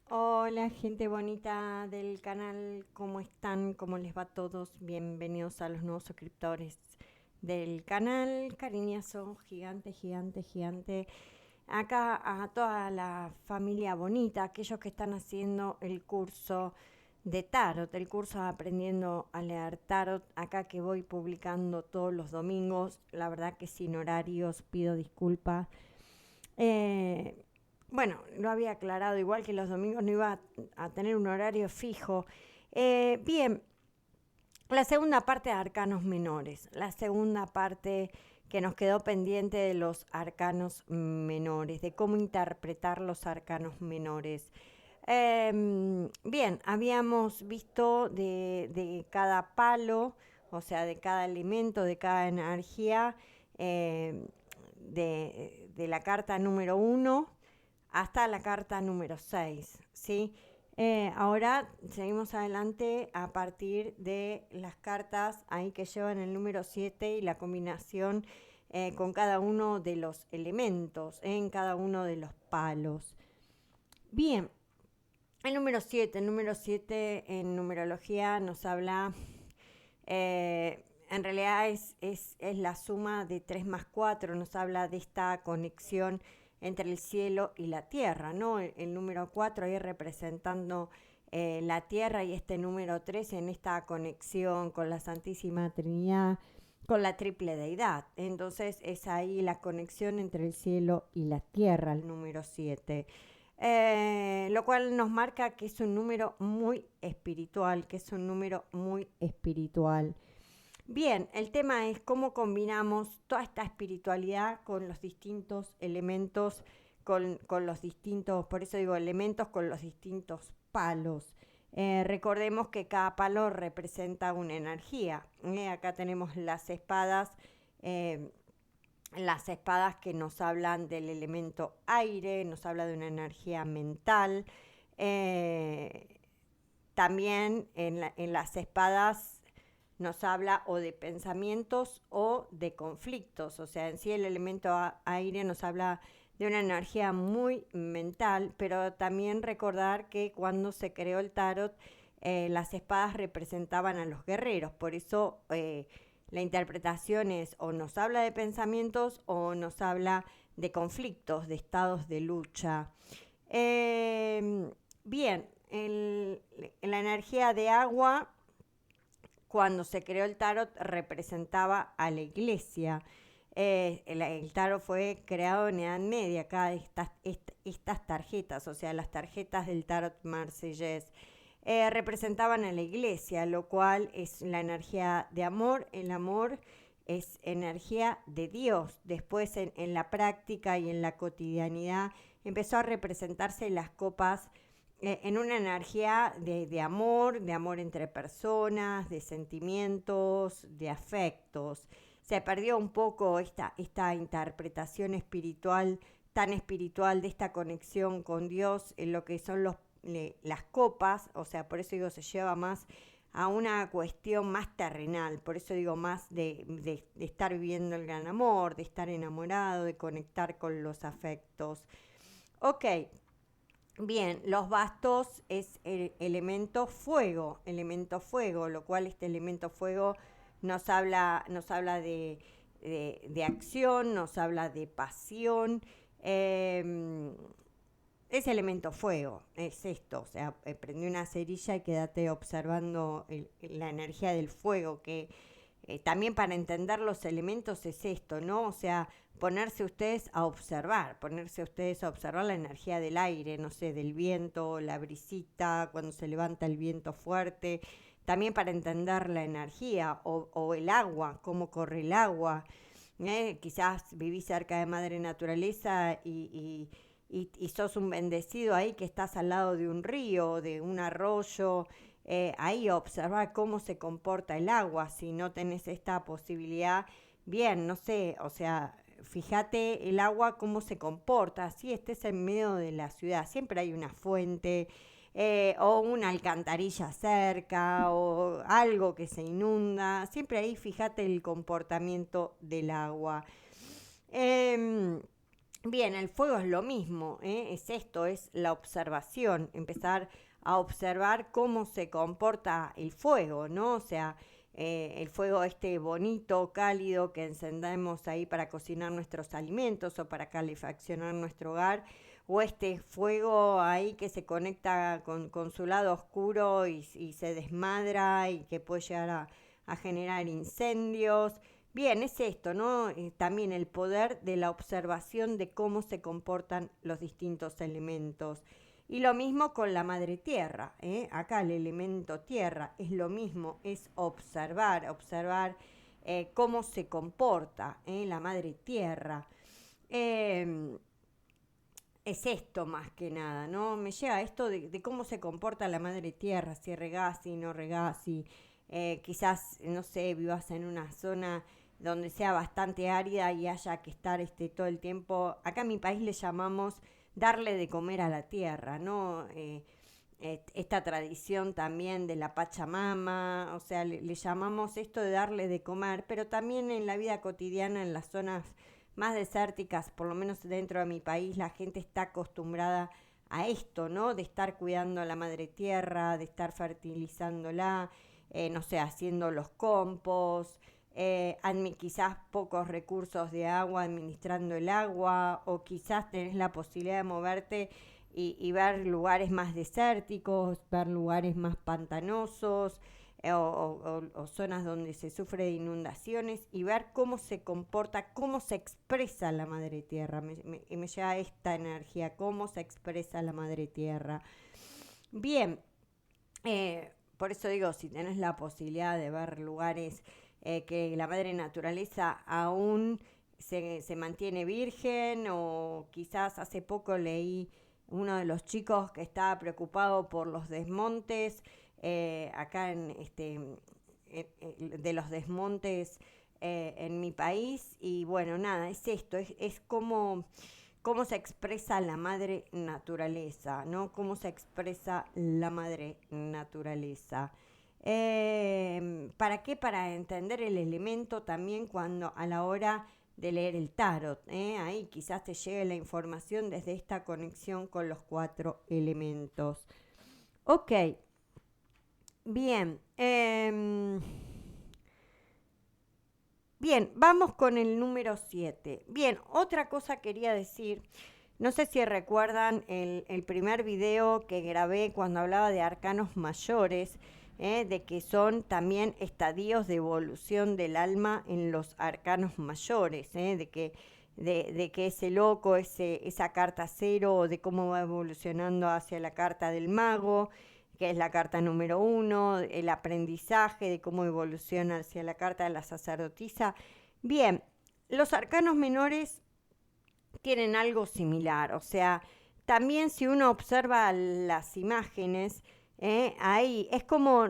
Hola, gente bonita del canal, ¿cómo están? ¿Cómo les va a todos? Bienvenidos a los nuevos suscriptores del canal. Cariñazo, gigante, gigante, gigante. Acá a toda la familia bonita, aquellos que están haciendo el curso de tarot, el curso Aprendiendo a leer tarot, acá que voy publicando todos los domingos. La verdad que sin horarios, pido disculpas. Eh, bueno, lo había aclarado, igual que los domingos no iba a tener un horario fijo. Bien, la segunda parte de arcanos menores, la segunda parte que nos quedó pendiente de los arcanos menores, de cómo interpretar los arcanos menores. Bien, habíamos visto de cada palo, o sea, de cada elemento, de cada energía, eh, de la carta número uno hasta la carta número 6, ¿sí? Ahora seguimos adelante a partir de las cartas ahí que llevan el número 7 y la combinación con cada uno de los elementos, en cada uno de los palos. Bien, el número 7 en numerología nos habla, en realidad es la suma de 3 más 4, nos habla de esta conexión entre el cielo y la tierra, ¿no? El número 4 ahí representando la tierra y este número 3 en esta conexión con la Santísima Trinidad, con la triple deidad. Entonces es ahí la conexión entre el cielo y la tierra, el número 7. Lo cual nos marca que es un número muy espiritual, que es un número muy espiritual. Bien, el tema es cómo combinamos toda esta espiritualidad con los distintos elementos, con los distintos, por eso digo elementos, con los distintos palos. Recordemos que cada palo representa una energía. Acá tenemos eh, las espadas que nos hablan del elemento aire, nos habla de una energía mental. Eh, También en las espadas nos habla o de pensamientos o de conflictos. O sea, en sí el elemento aire nos habla de una energía muy mental, pero también recordar que cuando se creó el tarot, las espadas representaban a los guerreros. Por eso la interpretación es o nos habla de pensamientos o nos habla de conflictos, de estados de lucha. Bien, la energía de agua cuando se creó el tarot representaba a la iglesia. El tarot fue creado en Edad Media, acá estas tarjetas, o sea, las tarjetas del tarot marsellés, representaban a la iglesia, lo cual es la energía de amor. El amor es energía de Dios. Después en la práctica y en la cotidianidad empezó a representarse las copas en una energía de amor entre personas, de sentimientos, de afectos. Se perdió un poco esta interpretación espiritual, tan espiritual de esta conexión con Dios en lo que son las copas, o sea, por eso digo, se lleva más a una cuestión más terrenal, por eso digo más de estar viviendo el gran amor, de estar enamorado, de conectar con los afectos. Ok, bien, los bastos es el elemento fuego, lo cual este elemento fuego nos habla de acción, nos habla de pasión. Es elemento fuego, es esto, o sea, prende una cerilla y quédate observando la energía del fuego, que también para entender los elementos es esto, ¿no? O sea, ponerse ustedes a observar la energía del aire, no sé, del viento, la brisita, cuando se levanta el viento fuerte, también para entender la energía, o el agua, cómo corre el agua. Quizás vivís cerca de madre naturaleza y sos un bendecido ahí que estás al lado de un río, de un arroyo, ahí observar cómo se comporta el agua. Si no tenés esta posibilidad, bien, no sé, o sea, fíjate el agua cómo se comporta, si estés en medio de la ciudad, siempre hay una fuente, o una alcantarilla cerca, o algo que se inunda, siempre ahí fíjate el comportamiento del agua. Eh, Bien, el fuego es lo mismo, es esto, es la observación, empezar a observar cómo se comporta el fuego, ¿no? O sea, el fuego este bonito, cálido que encendemos ahí para cocinar nuestros alimentos o para calefaccionar nuestro hogar, o este fuego ahí que se conecta con su lado oscuro y se desmadra y que puede llegar a generar incendios. Bien, es esto, ¿no? También el poder de la observación de cómo se comportan los distintos elementos. Y lo mismo con la madre tierra, ¿eh? Acá el elemento tierra es lo mismo, es observar, observar cómo se comporta la madre tierra. Eh, es esto más que nada, ¿no? Me llega esto de cómo se comporta la madre tierra, si regás, si no regás, si quizás, no sé, vivas en una zona donde sea bastante árida y haya que estar todo el tiempo. Acá en mi país le llamamos darle de comer a la tierra, ¿no? Esta tradición también de la Pachamama, o sea, le llamamos esto de darle de comer, pero también en la vida cotidiana, en las zonas más desérticas, por lo menos dentro de mi país, la gente está acostumbrada a esto, ¿no? De estar cuidando a la madre tierra, de estar fertilizándola, no sé, haciendo los compost, quizás pocos recursos de agua, administrando el agua, o quizás tenés la posibilidad de moverte y ver lugares más desérticos, ver lugares más pantanosos, o zonas donde se sufre de inundaciones y ver cómo se comporta, cómo se expresa la madre tierra. Me llega esta energía, cómo se expresa la madre tierra. Bien, por eso digo, si tenés la posibilidad de ver lugares que la madre naturaleza aún se mantiene virgen, o quizás hace poco leí uno de los chicos que estaba preocupado por los desmontes, acá de los desmontes en mi país. Y bueno, nada, es esto, es como cómo se expresa la madre naturaleza, ¿no? Cómo se expresa la madre naturaleza. ¿Para qué? Para entender el elemento también cuando a la hora de leer el tarot. Ahí quizás te llegue la información desde esta conexión con los 4 elementos. Ok, bien. Bien, vamos con el número 7. Bien, otra cosa quería decir. No sé si recuerdan el primer video que grabé cuando hablaba de arcanos mayores, de que son también estadios de evolución del alma en los arcanos mayores, de que ese loco, esa carta cero, de cómo va evolucionando hacia la carta del mago, que es la carta número 1, el aprendizaje, de cómo evoluciona hacia la carta de la sacerdotisa. Bien, los arcanos menores tienen algo similar, o sea, también si uno observa las imágenes, ahí es como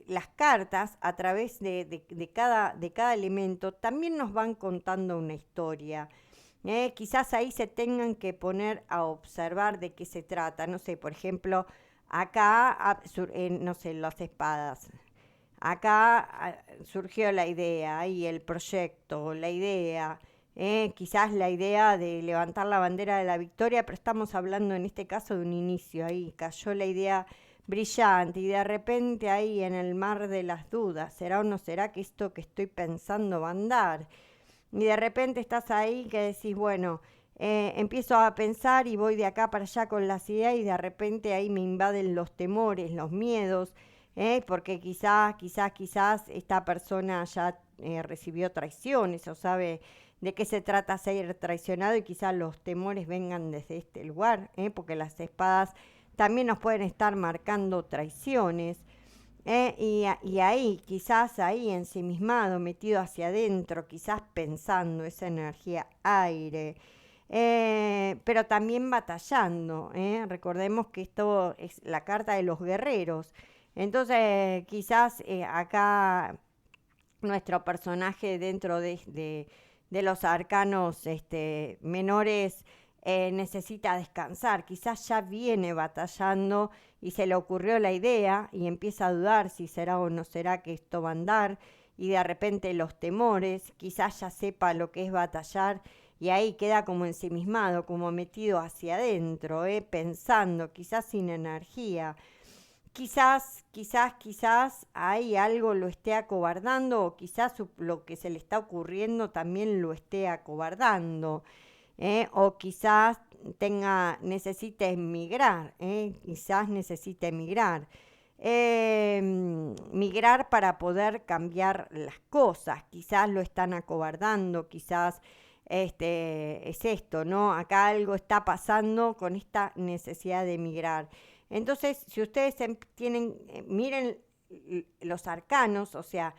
las cartas a través de cada elemento también nos van contando una historia. Quizás ahí se tengan que poner a observar de qué se trata, no sé, por ejemplo, acá, no sé, las espadas. Acá surgió la idea y el proyecto, la idea, quizás la idea de levantar la bandera de la victoria, pero estamos hablando en este caso de un inicio. Ahí cayó la idea brillante y de repente ahí en el mar de las dudas, ¿será o no será que esto que estoy pensando va a andar? Y de repente estás ahí que decís, bueno, empiezo a pensar y voy de acá para allá con las ideas y de repente ahí me invaden los temores, los miedos, porque quizás esta persona ya recibió traiciones o sabe de qué se trata ser traicionado y quizás los temores vengan desde este lugar, porque las espadas también nos pueden estar marcando traiciones. Y ahí, quizás ahí ensimismado, metido hacia adentro, quizás pensando esa energía aire, pero también batallando. Recordemos que esto es la carta de los guerreros. Entonces, quizás acá nuestro personaje dentro de los arcanos menores necesita descansar, quizás ya viene batallando y se le ocurrió la idea y empieza a dudar si será o no será que esto va a andar y de repente los temores, quizás ya sepa lo que es batallar y ahí queda como ensimismado, como metido hacia adentro, pensando, quizás sin energía. Quizás ahí algo lo esté acobardando o quizás lo que se le está ocurriendo también lo esté acobardando. O quizás necesite emigrar, quizás necesite emigrar. Migrar para poder cambiar las cosas, quizás lo están acobardando, quizás es esto, ¿no? Acá algo está pasando con esta necesidad de emigrar. Entonces, si ustedes miren los arcanos, o sea,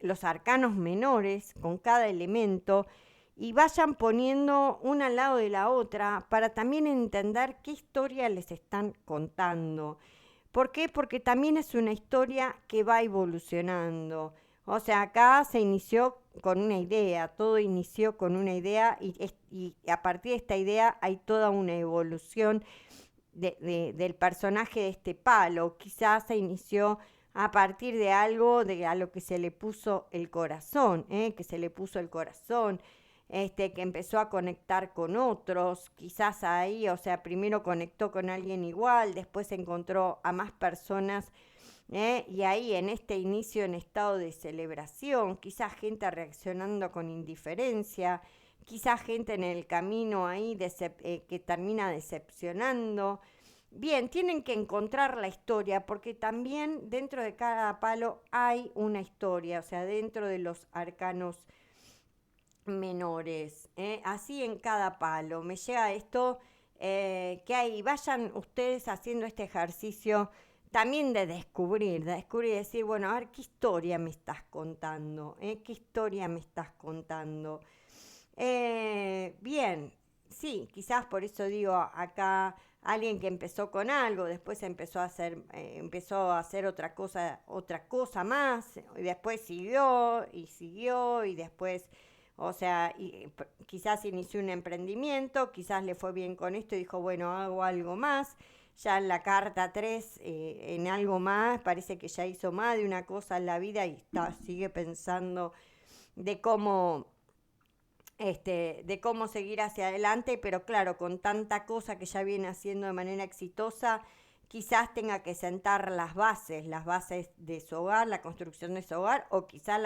los arcanos menores con cada elemento y vayan poniendo una al lado de la otra para también entender qué historia les están contando. ¿Por qué? Porque también es una historia que va evolucionando. O sea, acá se inició con una idea, todo inició con una idea y a partir de esta idea hay toda una evolución del personaje de este palo. Quizás se inició a partir de algo a lo que se le puso el corazón, que se le puso el corazón, que empezó a conectar con otros, quizás ahí, o sea, primero conectó con alguien igual, después encontró a más personas, y ahí en este inicio en estado de celebración, quizás gente reaccionando con indiferencia, quizás gente en el camino ahí que termina decepcionando. Bien, tienen que encontrar la historia porque también dentro de cada palo hay una historia, o sea, dentro de los arcanos menores, así en cada palo. Me llega esto, que hay, vayan ustedes haciendo este ejercicio también de descubrir y decir, bueno, a ver, ¿qué historia me estás contando? ¿Qué historia me estás contando? Bien, sí, quizás por eso digo acá alguien que empezó con algo, después empezó a hacer otra cosa más, y después siguió y después, o sea, quizás inició un emprendimiento, quizás le fue bien con esto y dijo, bueno, hago algo más. Ya en la carta 3 en algo más, parece que ya hizo más de una cosa en la vida y sigue pensando de cómo de cómo seguir hacia adelante, pero claro, con tanta cosa que ya viene haciendo de manera exitosa, quizás tenga que sentar las bases de su hogar, la construcción de su hogar, o quizás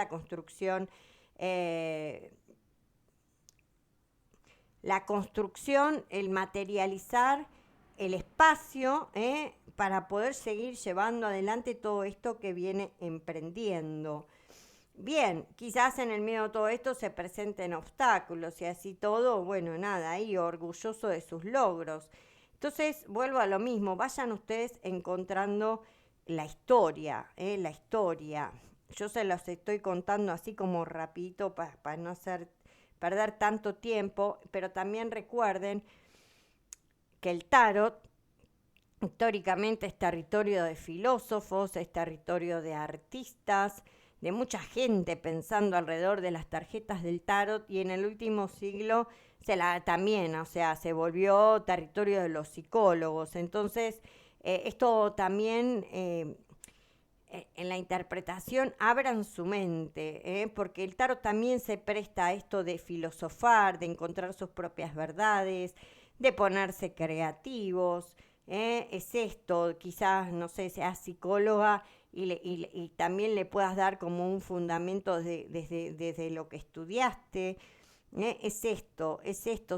eh, la construcción, el materializar el espacio, para poder seguir llevando adelante todo esto que viene emprendiendo. Bien, quizás en el medio de todo esto se presenten obstáculos y así todo, bueno, nada, ahí orgulloso de sus logros. Entonces, vuelvo a lo mismo, vayan ustedes encontrando la historia, la historia. Yo se los estoy contando así como rapidito para no perder tanto tiempo, pero también recuerden que el tarot históricamente es territorio de filósofos, es territorio de artistas, de mucha gente pensando alrededor de las tarjetas del tarot y en el último siglo también, o sea, se volvió territorio de los psicólogos. Entonces, esto también en la interpretación abran su mente, porque el tarot también se presta a esto de filosofar, de encontrar sus propias verdades, de ponerse creativos. Es esto, quizás, no sé, seas psicóloga y también le puedas dar como un fundamento desde lo que estudiaste. Es esto,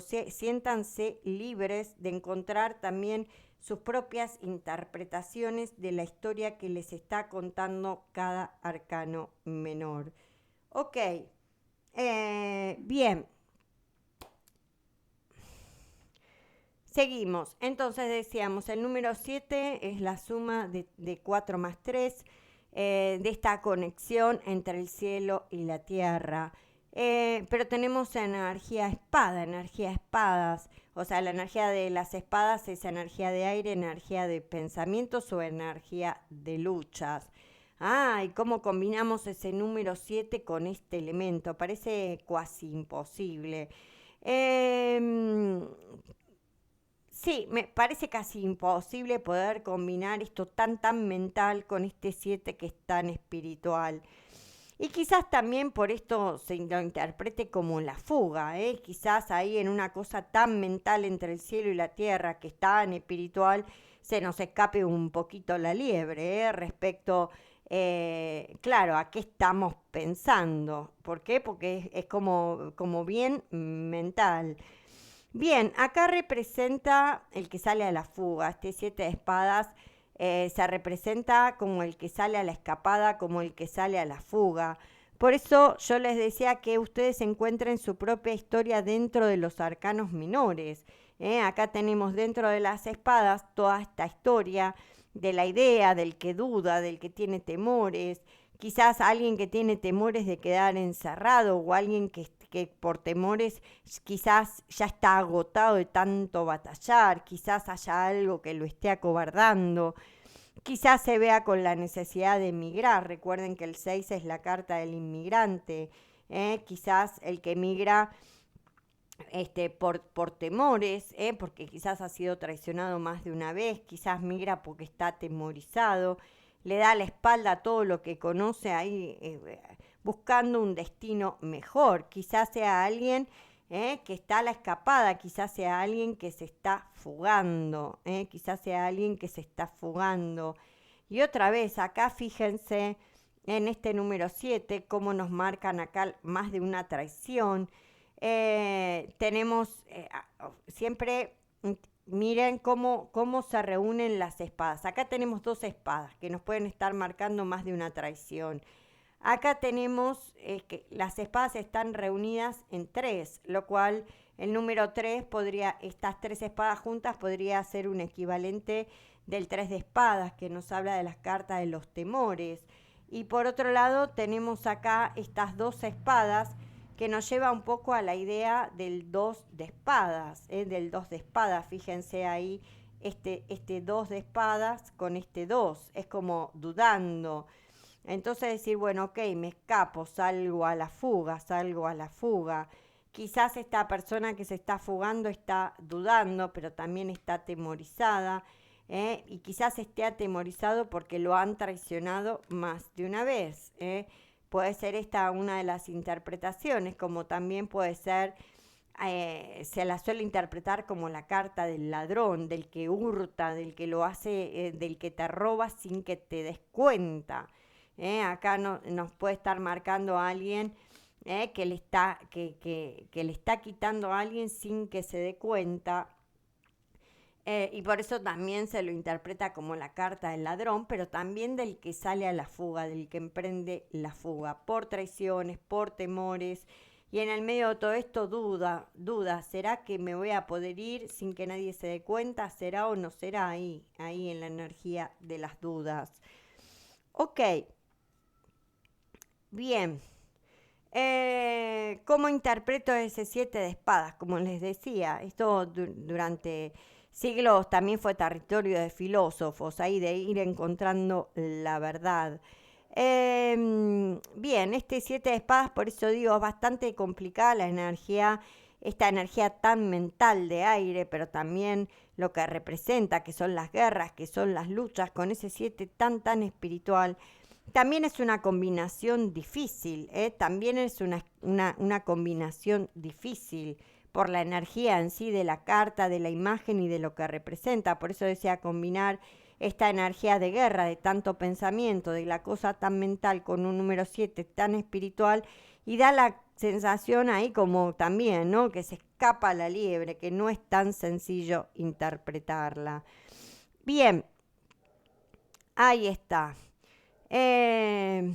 siéntanse libres de encontrar también sus propias interpretaciones de la historia que les está contando cada arcano menor. Ok, bien, seguimos. Entonces decíamos, el número 7 es la suma de 4 más 3, de esta conexión entre el cielo y la tierra. Pero tenemos energía espadas. O sea, la energía de las espadas es energía de aire, energía de pensamientos o energía de luchas. Ah, y cómo combinamos ese número 7 con este elemento. Parece casi imposible. Eh, Sí, me parece casi imposible poder combinar esto tan mental con este 7 que es tan espiritual. Y quizás también por esto se lo interprete como la fuga, ¿eh? Quizás ahí en una cosa tan mental entre el cielo y la tierra, que es tan espiritual, se nos escape un poquito la liebre, respecto, claro, a qué estamos pensando. ¿Por qué? Porque es como bien mental. Bien, acá representa el que sale a la fuga. Este 7 de espadas se representa como el que sale a la escapada, como el que sale a la fuga. Por eso yo les decía que ustedes encuentren su propia historia dentro de los arcanos menores. Acá tenemos dentro de las espadas toda esta historia de la idea, del que duda, del que tiene temores, quizás alguien que tiene temores de quedar encerrado o alguien que por temores quizás ya está agotado de tanto batallar, quizás haya algo que lo esté acobardando, quizás se vea con la necesidad de emigrar. Recuerden que el 6 es la carta del inmigrante. Quizás el que emigra por temores, porque quizás ha sido traicionado más de una vez, quizás migra porque está atemorizado, le da la espalda a todo lo que conoce ahí, buscando un destino mejor. Quizás sea alguien que está a la escapada, quizás sea alguien que se está fugando, quizás sea alguien que se está fugando. Y otra vez, acá fíjense en este número 7, cómo nos marcan acá más de una traición. Tenemos siempre, miren cómo se reúnen las espadas. Acá tenemos 2 espadas que nos pueden estar marcando más de una traición. Acá tenemos que las espadas están reunidas en 3, lo cual el número 3 podría, estas 3 espadas juntas podría ser un equivalente del 3 de espadas, que nos habla de las cartas de los temores. Y por otro lado tenemos acá estas 2 espadas que nos lleva un poco a la idea del 2 de espadas, del 2 de espadas. Fíjense ahí, este 2 de espadas con este 2, es como dudando. Entonces decir, bueno, ok, me escapo, salgo a la fuga, salgo a la fuga. Quizás esta persona que se está fugando está dudando, pero también está atemorizada. Y quizás esté atemorizado porque lo han traicionado más de una vez. Puede ser esta una de las interpretaciones, como también puede ser, se la suele interpretar como la carta del ladrón, del que hurta, del que lo hace, del que te roba sin que te des cuenta. Acá nos puede estar marcando a alguien que le está quitando a alguien sin que se dé cuenta. Y por eso también se lo interpreta como la carta del ladrón, pero también del que sale a la fuga, del que emprende la fuga, por traiciones, por temores. Y en el medio de todo esto duda, ¿será que me voy a poder ir sin que nadie se dé cuenta? ¿Será o no será ahí en la energía de las dudas? Ok, bien. ¿Cómo interpreto ese 7 de espadas? Como les decía, esto durante siglos también fue territorio de filósofos, ahí de ir encontrando la verdad. Bien, este 7 de espadas, por eso digo, es bastante complicada la energía, esta energía tan mental de aire, pero también lo que representa, que son las guerras, que son las luchas, con ese 7 tan espiritual. También es una combinación difícil, también es una combinación difícil por la energía en sí de la carta, de la imagen y de lo que representa. Por eso decía combinar esta energía de guerra, de tanto pensamiento, de la cosa tan mental con un número 7 tan espiritual, y da la sensación ahí como también, ¿no? Que se escapa la liebre, que no es tan sencillo interpretarla. Bien, ahí está. Eh,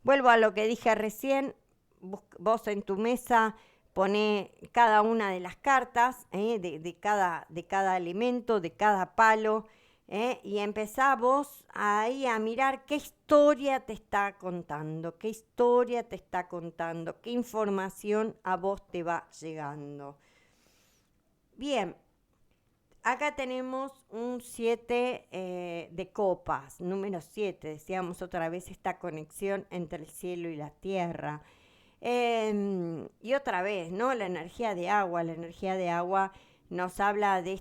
Vuelvo a lo que dije recién. Vos en tu mesa poné cada una de las cartas, de cada elemento, de cada palo, y empezá vos ahí a mirar qué historia te está contando, qué historia te está contando, qué información a vos te va llegando. Bien, acá tenemos un 7 de copas, número 7. Decíamos otra vez esta conexión entre el cielo y la tierra. Y otra vez, ¿no? La energía de agua nos habla de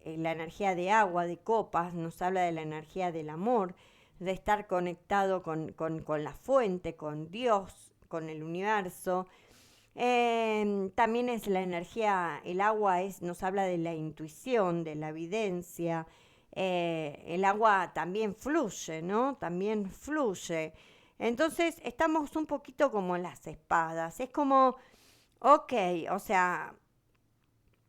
la energía de agua, de copas, nos habla de la energía del amor, de estar conectado con la fuente, con Dios, con el universo. También es la energía, el agua nos habla de la intuición, de la evidencia. El agua también fluye, ¿no? También fluye. Entonces estamos un poquito como las espadas. Es como, ok, o sea,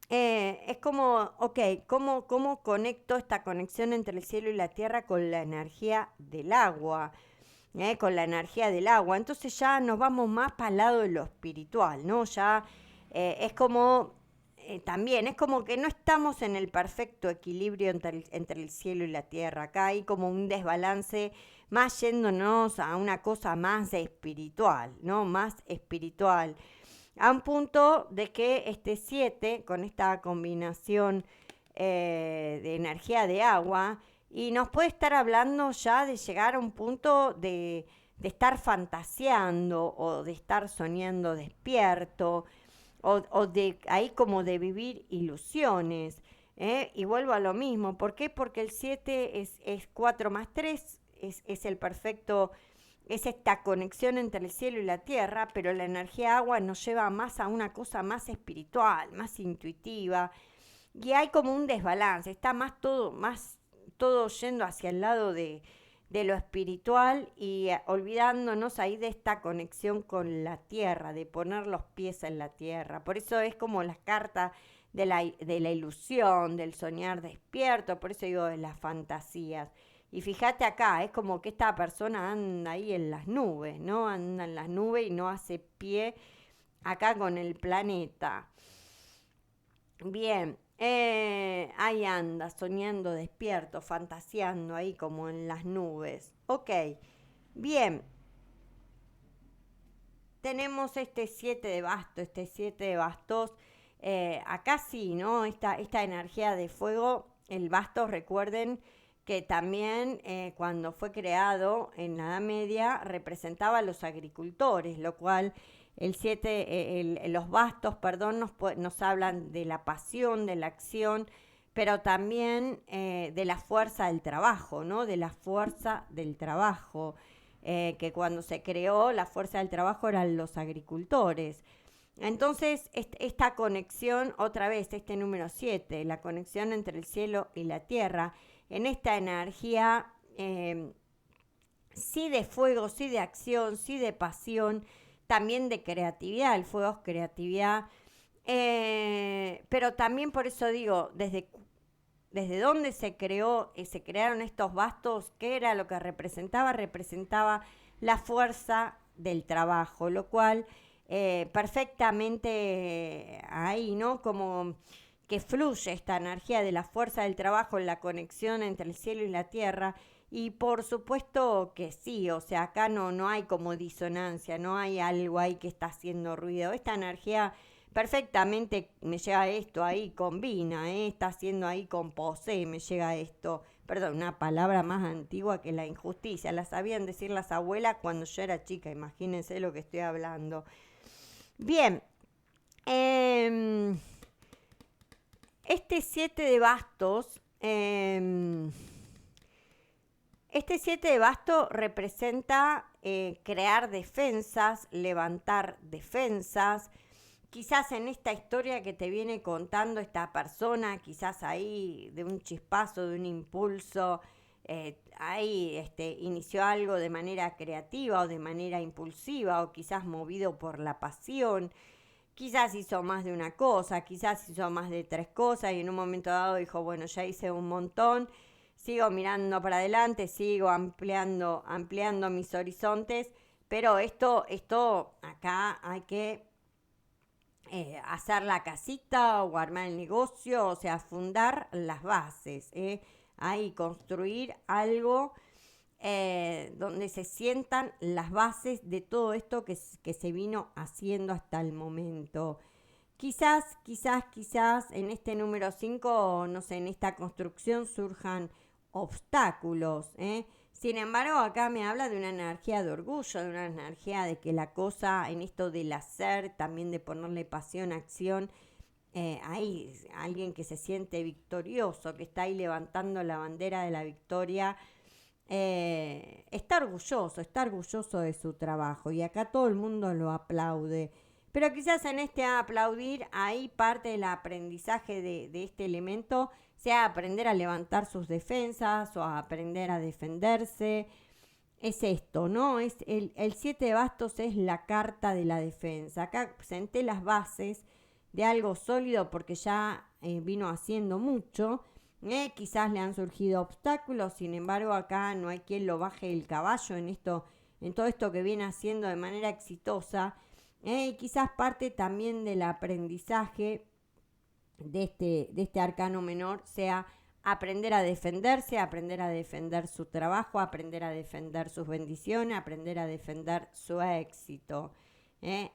es como, ok, ¿cómo conecto esta conexión entre el cielo y la tierra con la energía del agua? Con la energía del agua. Entonces ya nos vamos más para el lado de lo espiritual, ¿no? Ya es como, también es como que no estamos en el perfecto equilibrio entre el cielo y la tierra. Acá hay como un desbalance más yéndonos a una cosa más espiritual, ¿no? Más espiritual. A un punto de que este 7 con esta combinación de energía de agua, y nos puede estar hablando ya de llegar a un punto de estar fantaseando o de estar soñando despierto o de ahí como de vivir ilusiones. Y vuelvo a lo mismo. ¿Por qué? Porque el 7 es 4 más 3, es el perfecto, es esta conexión entre el cielo y la tierra, pero la energía agua nos lleva más a una cosa más espiritual, más intuitiva, y hay como un desbalance, está más todo yendo hacia el lado de lo espiritual y olvidándonos ahí de esta conexión con la tierra, de poner los pies en la tierra. Por eso es como las cartas de la ilusión, del soñar despierto, por eso digo de las fantasías. Y fíjate acá, es como que esta persona anda ahí en las nubes, ¿no? Anda en las nubes y no hace pie acá con el planeta. Bien, ahí anda, soñando despierto, fantaseando ahí como en las nubes. Ok, bien, tenemos este 7 de bastos, este 7 de bastos. Acá sí, ¿no? Esta energía de fuego, el bastos, recuerden que también cuando fue creado en la Edad Media representaba a los agricultores, lo cual el 7, los bastos, perdón, nos hablan de la pasión, de la acción, pero también de la fuerza del trabajo, ¿no? De la fuerza del trabajo, que cuando se creó la fuerza del trabajo eran los agricultores. Entonces, esta conexión, otra vez, este número 7, la conexión entre el cielo y la tierra, en esta energía, sí de fuego, sí de acción, sí de pasión, también de creatividad, el fuego es creatividad, pero también por eso digo, desde dónde se crearon estos bastos, qué era lo que representaba la fuerza del trabajo, lo cual perfectamente ahí, ¿no? Como que fluye esta energía de la fuerza del trabajo en la conexión entre el cielo y la tierra. Y por supuesto que sí, o sea, acá no hay como disonancia, no hay algo ahí que está haciendo ruido. Esta energía perfectamente me llega esto ahí, combina, está haciendo ahí con posee, me llega esto. Perdón, una palabra más antigua que la injusticia. La sabían decir las abuelas cuando yo era chica, imagínense lo que estoy hablando. Bien, eh, este 7 de bastos, este 7 de bastos representa crear defensas, levantar defensas. Quizás en esta historia que te viene contando esta persona, quizás ahí de un chispazo, de un impulso, ahí inició algo de manera creativa o de manera impulsiva o quizás movido por la pasión. Quizás hizo más de una cosa, quizás hizo más de tres cosas y en un momento dado dijo, bueno, ya hice un montón, sigo mirando para adelante, sigo ampliando mis horizontes, pero esto acá hay que hacer la casita o armar el negocio, o sea, fundar las bases, ahí construir algo donde se sientan las bases de todo esto que se vino haciendo hasta el momento. Quizás en este número 5 no sé, en esta construcción surjan obstáculos. Sin embargo, acá me habla de una energía de orgullo, de una energía de que la cosa, en esto del hacer, también de ponerle pasión, acción, hay alguien que se siente victorioso, que está ahí levantando la bandera de la victoria está orgulloso de su trabajo y acá todo el mundo lo aplaude. Pero quizás en este aplaudir, ahí parte del aprendizaje de este elemento sea aprender a levantar sus defensas o a aprender a defenderse. Es esto, ¿no? Es el 7 de bastos es la carta de la defensa. Acá senté las bases de algo sólido porque ya vino haciendo mucho. Quizás le han surgido obstáculos, sin embargo acá no hay quien lo baje el caballo en todo esto que viene haciendo de manera exitosa. Y quizás parte también del aprendizaje de este arcano menor sea aprender a defenderse, aprender a defender su trabajo, aprender a defender sus bendiciones, aprender a defender su éxito.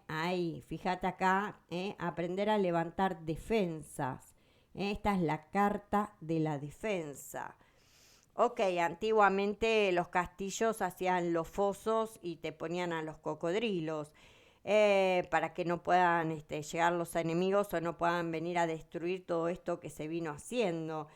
Ahí, fíjate acá, aprender a levantar defensas. Esta es la carta de la defensa. Ok, antiguamente los castillos hacían los fosos y te ponían a los cocodrilos para que no puedan llegar los enemigos o no puedan venir a destruir todo esto que se vino haciendo.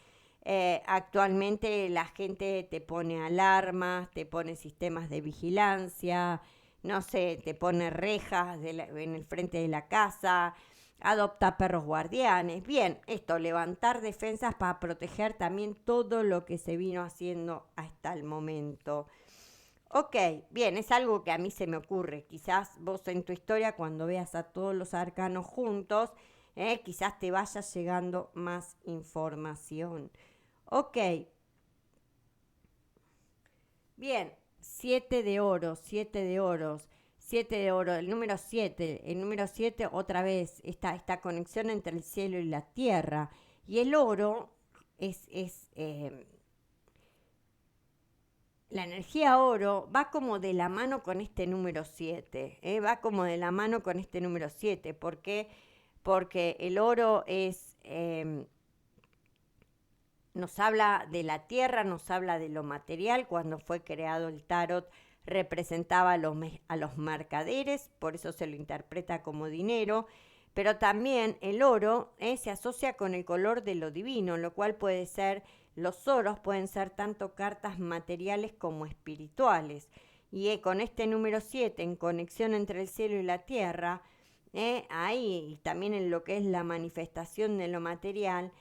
Actualmente la gente te pone alarmas, te pone sistemas de vigilancia, no sé, te pone rejas en el frente de la casa, adopta perros guardianes. Bien, esto, levantar defensas para proteger también todo lo que se vino haciendo hasta el momento. Ok, bien, es algo que a mí se me ocurre. Quizás vos en tu historia, cuando veas a todos los arcanos juntos, quizás te vaya llegando más información. Ok, bien, 7 de oro, 7 de oros, 7 de oro, el número 7 otra vez, esta conexión entre el cielo y la tierra. Y el oro es la energía oro va como de la mano con este número 7, va como de la mano con este número 7. ¿Por qué? Porque el oro nos habla de la tierra, nos habla de lo material. Cuando fue creado el tarot representaba a los mercaderes, por eso se lo interpreta como dinero. Pero también el oro se asocia con el color de lo divino, lo cual puede ser, los oros pueden ser tanto cartas materiales como espirituales. Y con este número 7 en conexión entre el cielo y la tierra, ahí también en lo que es la manifestación de lo material,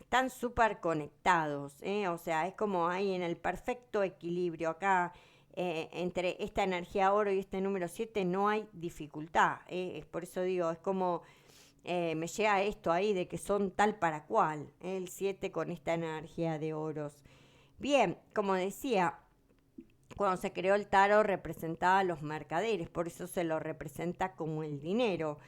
están súper conectados, o sea, es como ahí en el perfecto equilibrio. Acá entre esta energía oro y este número 7 no hay dificultad, es por eso digo, es como me llega esto ahí de que son tal para cual, el 7 con esta energía de oros. Bien, como decía, cuando se creó el tarot representaba a los mercaderes, por eso se lo representa como el dinero.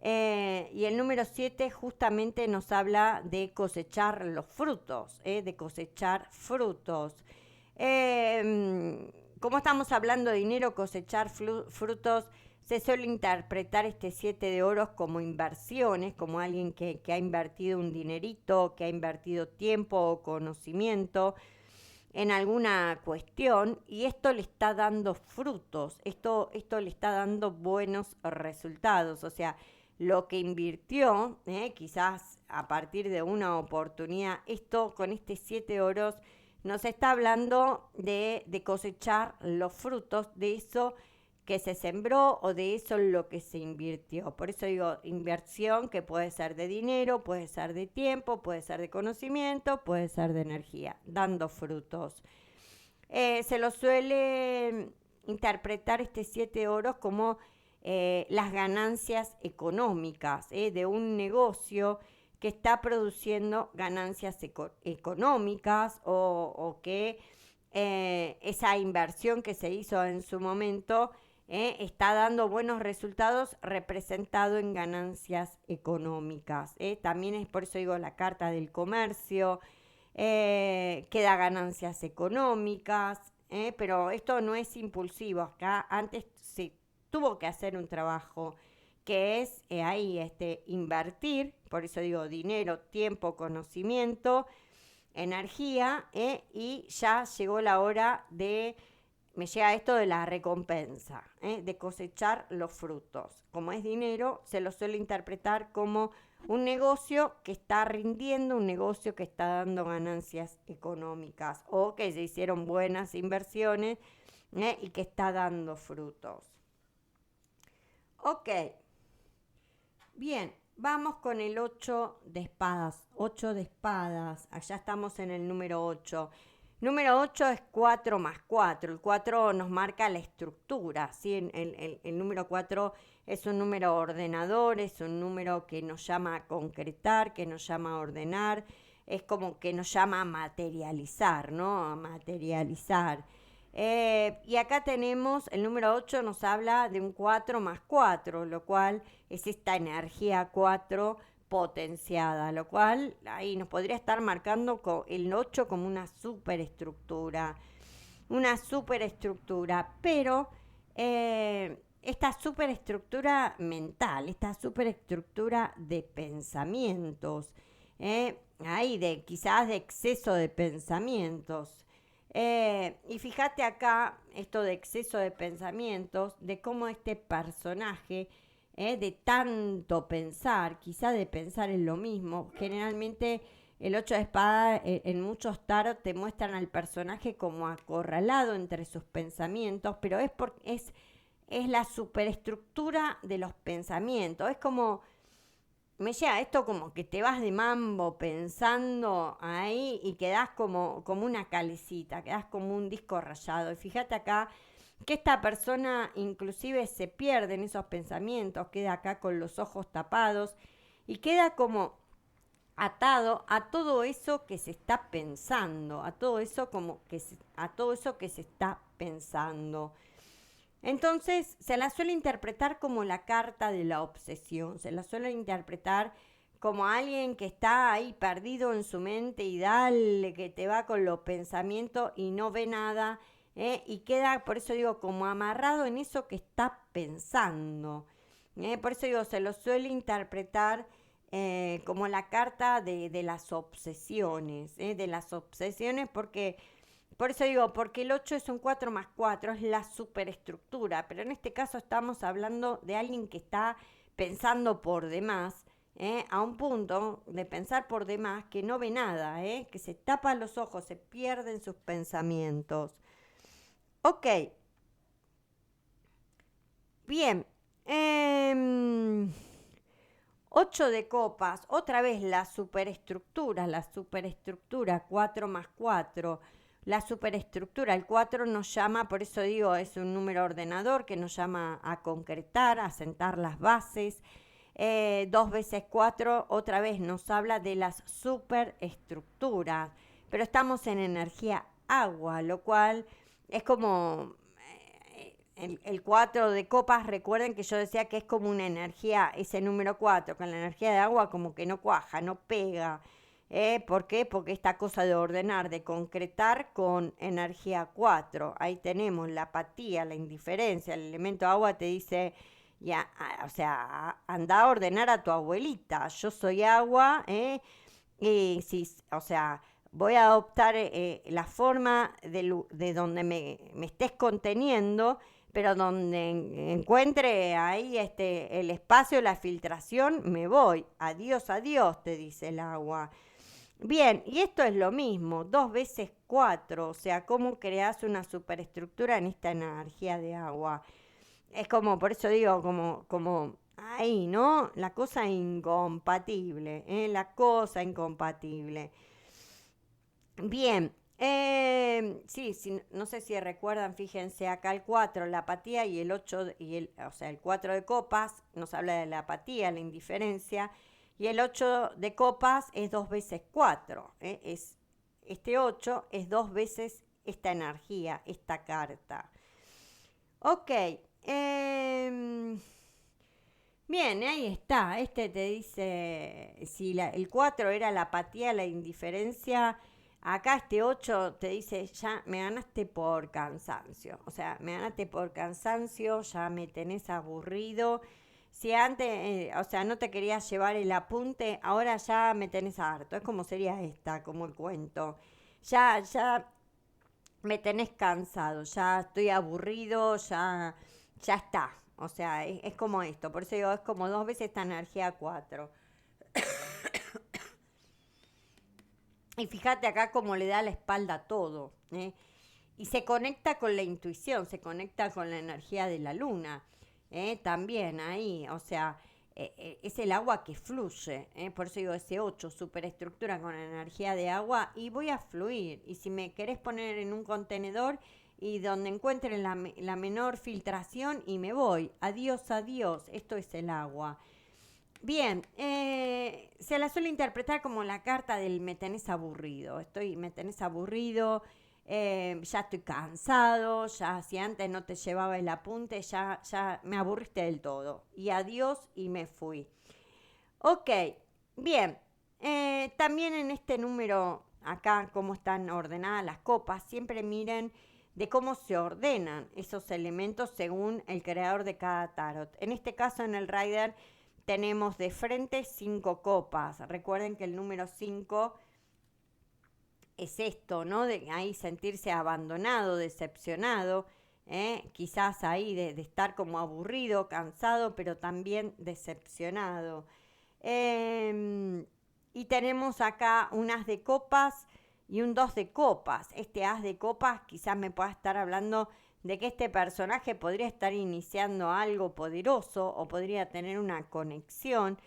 Y el número 7 justamente nos habla de cosechar los frutos, de cosechar frutos. Como estamos hablando de dinero, cosechar frutos, se suele interpretar este 7 de oros como inversiones, como alguien que ha invertido un dinerito, que ha invertido tiempo o conocimiento en alguna cuestión y esto le está dando frutos, esto le está dando buenos resultados. O sea, lo que invirtió, quizás a partir de una oportunidad, esto con este 7 oros nos está hablando de cosechar los frutos de eso que se sembró o de eso en lo que se invirtió. Por eso digo inversión, que puede ser de dinero, puede ser de tiempo, puede ser de conocimiento, puede ser de energía, dando frutos. Se lo suele interpretar este 7 oros como las ganancias económicas de un negocio que está produciendo ganancias económicas o que esa inversión que se hizo en su momento está dando buenos resultados representado en ganancias económicas. También es por eso digo la carta del comercio, que da ganancias económicas, pero esto no es impulsivo. Acá antes se tuvo que hacer un trabajo que es ahí invertir, por eso digo dinero, tiempo, conocimiento, energía, y ya llegó la hora de me llega esto de la recompensa, de cosechar los frutos. Como es dinero, se lo suele interpretar como un negocio que está rindiendo, un negocio que está dando ganancias económicas o que se hicieron buenas inversiones y que está dando frutos. Ok, bien, vamos con el 8 de espadas. 8 de espadas, allá estamos en el número 8. Número 8 es 4 más 4. El 4 nos marca la estructura, ¿sí? El número 4 es un número ordenador, es un número que nos llama a concretar, que nos llama a ordenar, es como que nos llama a materializar, ¿no? A materializar. Y acá tenemos, el número 8 nos habla de un 4 más 4, lo cual es esta energía 4 potenciada, lo cual ahí nos podría estar marcando el 8 como una superestructura, pero esta superestructura mental, esta superestructura de pensamientos, ahí de quizás de exceso de pensamientos. Y fíjate acá esto de exceso de pensamientos, de cómo este personaje, de tanto pensar, quizá de pensar en lo mismo, generalmente el 8 de espada en muchos tarot te muestran al personaje como acorralado entre sus pensamientos, pero es la superestructura de los pensamientos, es como me llega esto como que te vas de mambo pensando ahí y quedás como una calecita, quedás como un disco rayado. Y fíjate acá que esta persona inclusive se pierde en esos pensamientos, queda acá con los ojos tapados y queda como atado a todo eso que se está pensando, a todo eso a todo eso que se está pensando. Entonces se la suele interpretar como la carta de la obsesión, se la suele interpretar como alguien que está ahí perdido en su mente y dale que te va con los pensamientos y no ve nada, y queda, por eso digo, como amarrado en eso que está pensando. Por eso digo, se lo suele interpretar como la carta de las obsesiones, porque por eso digo, porque el 8 es un 4 más 4, es la superestructura, pero en este caso estamos hablando de alguien que está pensando por demás, a un punto de pensar por demás que no ve nada, que se tapa los ojos, se pierde en sus pensamientos. Ok, bien. 8 de copas, otra vez la superestructura 4 más 4. La superestructura, el 4 nos llama, por eso digo, es un número ordenador que nos llama a concretar, a sentar las bases. 2 veces 4 otra vez nos habla de las superestructuras, pero estamos en energía agua, lo cual es como el 4 de copas, recuerden que yo decía que es como una energía, ese número 4 con la energía de agua como que no cuaja, no pega. ¿Por qué? Porque esta cosa de ordenar, de concretar con energía 4. Ahí tenemos la apatía, la indiferencia. El elemento agua te dice, ya, o sea, anda a ordenar a tu abuelita. Yo soy agua, y si, o sea, voy a adoptar la forma de donde me estés conteniendo, pero donde encuentre ahí el espacio, la filtración, me voy. Adiós, adiós, te dice el agua. Bien, y esto es lo mismo, 2 veces 4, o sea, cómo creas una superestructura en esta energía de agua. Es como, por eso digo, como ahí, ¿no? La cosa incompatible, ¿eh? La cosa incompatible. Bien, sí, sí, no sé si recuerdan, fíjense acá el 4, la apatía y el 8, o sea, el 4 de copas nos habla de la apatía, la indiferencia, y el 8 de copas es 2 veces 4, este 8 es 2 veces esta energía, esta carta. Ok, bien, ahí está. Este te dice, si el 4 era la apatía, la indiferencia, acá este 8 te dice, ya me ganaste por cansancio. O sea, me ganaste por cansancio, ya me tenés aburrido. Si antes, o sea, no te querías llevar el apunte, ahora ya me tenés harto. Es como sería esta, como el cuento. Ya me tenés cansado, ya estoy aburrido, ya está. O sea, es como esto, por eso digo, es como dos veces esta energía 4. Y fíjate acá cómo le da la espalda a todo, ¿eh? Y se conecta con la intuición, se conecta con la energía de la luna, también ahí, o sea, es el agua que fluye, por eso digo ese 8 superestructura con energía de agua y voy a fluir. Y si me querés poner en un contenedor y donde encuentre la menor filtración y me voy, adiós, adiós, esto es el agua. Bien, se la suele interpretar como la carta del me tenés aburrido. Me tenés aburrido, ya estoy cansado, ya si antes no te llevaba el apunte, ya me aburriste del todo. Y adiós y me fui. Ok, bien. También en este número, acá, cómo están ordenadas las copas, siempre miren de cómo se ordenan esos elementos según el creador de cada tarot. En este caso, en el Rider, tenemos de frente 5 copas. Recuerden que el número 5 es esto, ¿no? De ahí sentirse abandonado, decepcionado, quizás ahí de estar como aburrido, cansado, pero también decepcionado. Y tenemos acá un as de copas y un 2 de copas. Este as de copas quizás me pueda estar hablando de que este personaje podría estar iniciando algo poderoso o podría tener una conexión,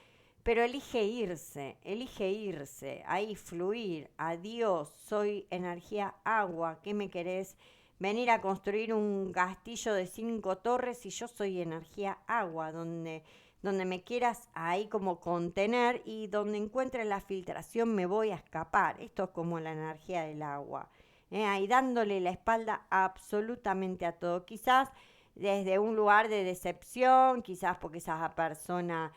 pero elige irse, ahí fluir, adiós, soy energía agua, ¿qué me querés? Venir a construir un castillo de 5 torres y yo soy energía agua, donde me quieras ahí como contener y donde encuentre la filtración me voy a escapar. Esto es como la energía del agua. Ahí dándole la espalda absolutamente a todo. Quizás desde un lugar de decepción, quizás porque esa persona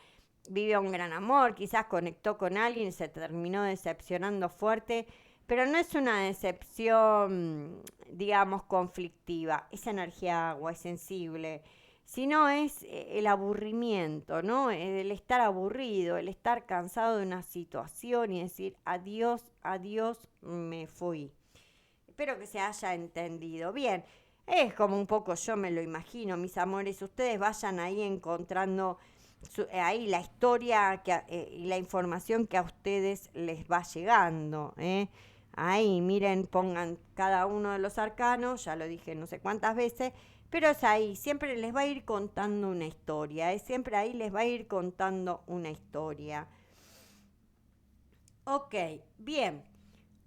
vivió un gran amor, quizás conectó con alguien y se terminó decepcionando fuerte, pero no es una decepción, digamos, conflictiva. Esa energía agua es sensible, sino es el aburrimiento, ¿no? El estar aburrido, el estar cansado de una situación y decir adiós, adiós, me fui. Espero que se haya entendido. Bien, es como un poco yo me lo imagino, mis amores. Ustedes vayan ahí encontrando ahí la historia y la información que a ustedes les va llegando. Ahí, miren, pongan cada uno de los arcanos, ya lo dije no sé cuántas veces, pero es ahí, siempre les va a ir contando una historia, siempre ahí les va a ir contando una historia. Ok, bien.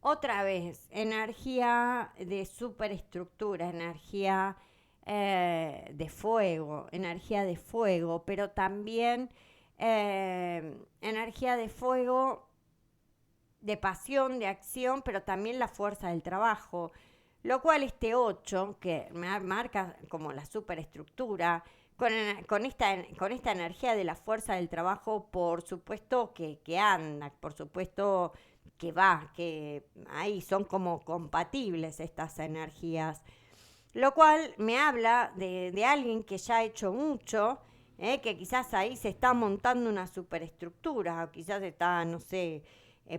Otra vez, energía de superestructura, energía de fuego, pero también energía de fuego, de pasión, de acción, pero también la fuerza del trabajo. Lo cual este 8 que me marca como la superestructura, con esta energía de la fuerza del trabajo, por supuesto que anda, por supuesto que va, que ahí son como compatibles estas energías. Lo cual me habla de alguien que ya ha hecho mucho, que quizás ahí se está montando una superestructura, o quizás está, no sé,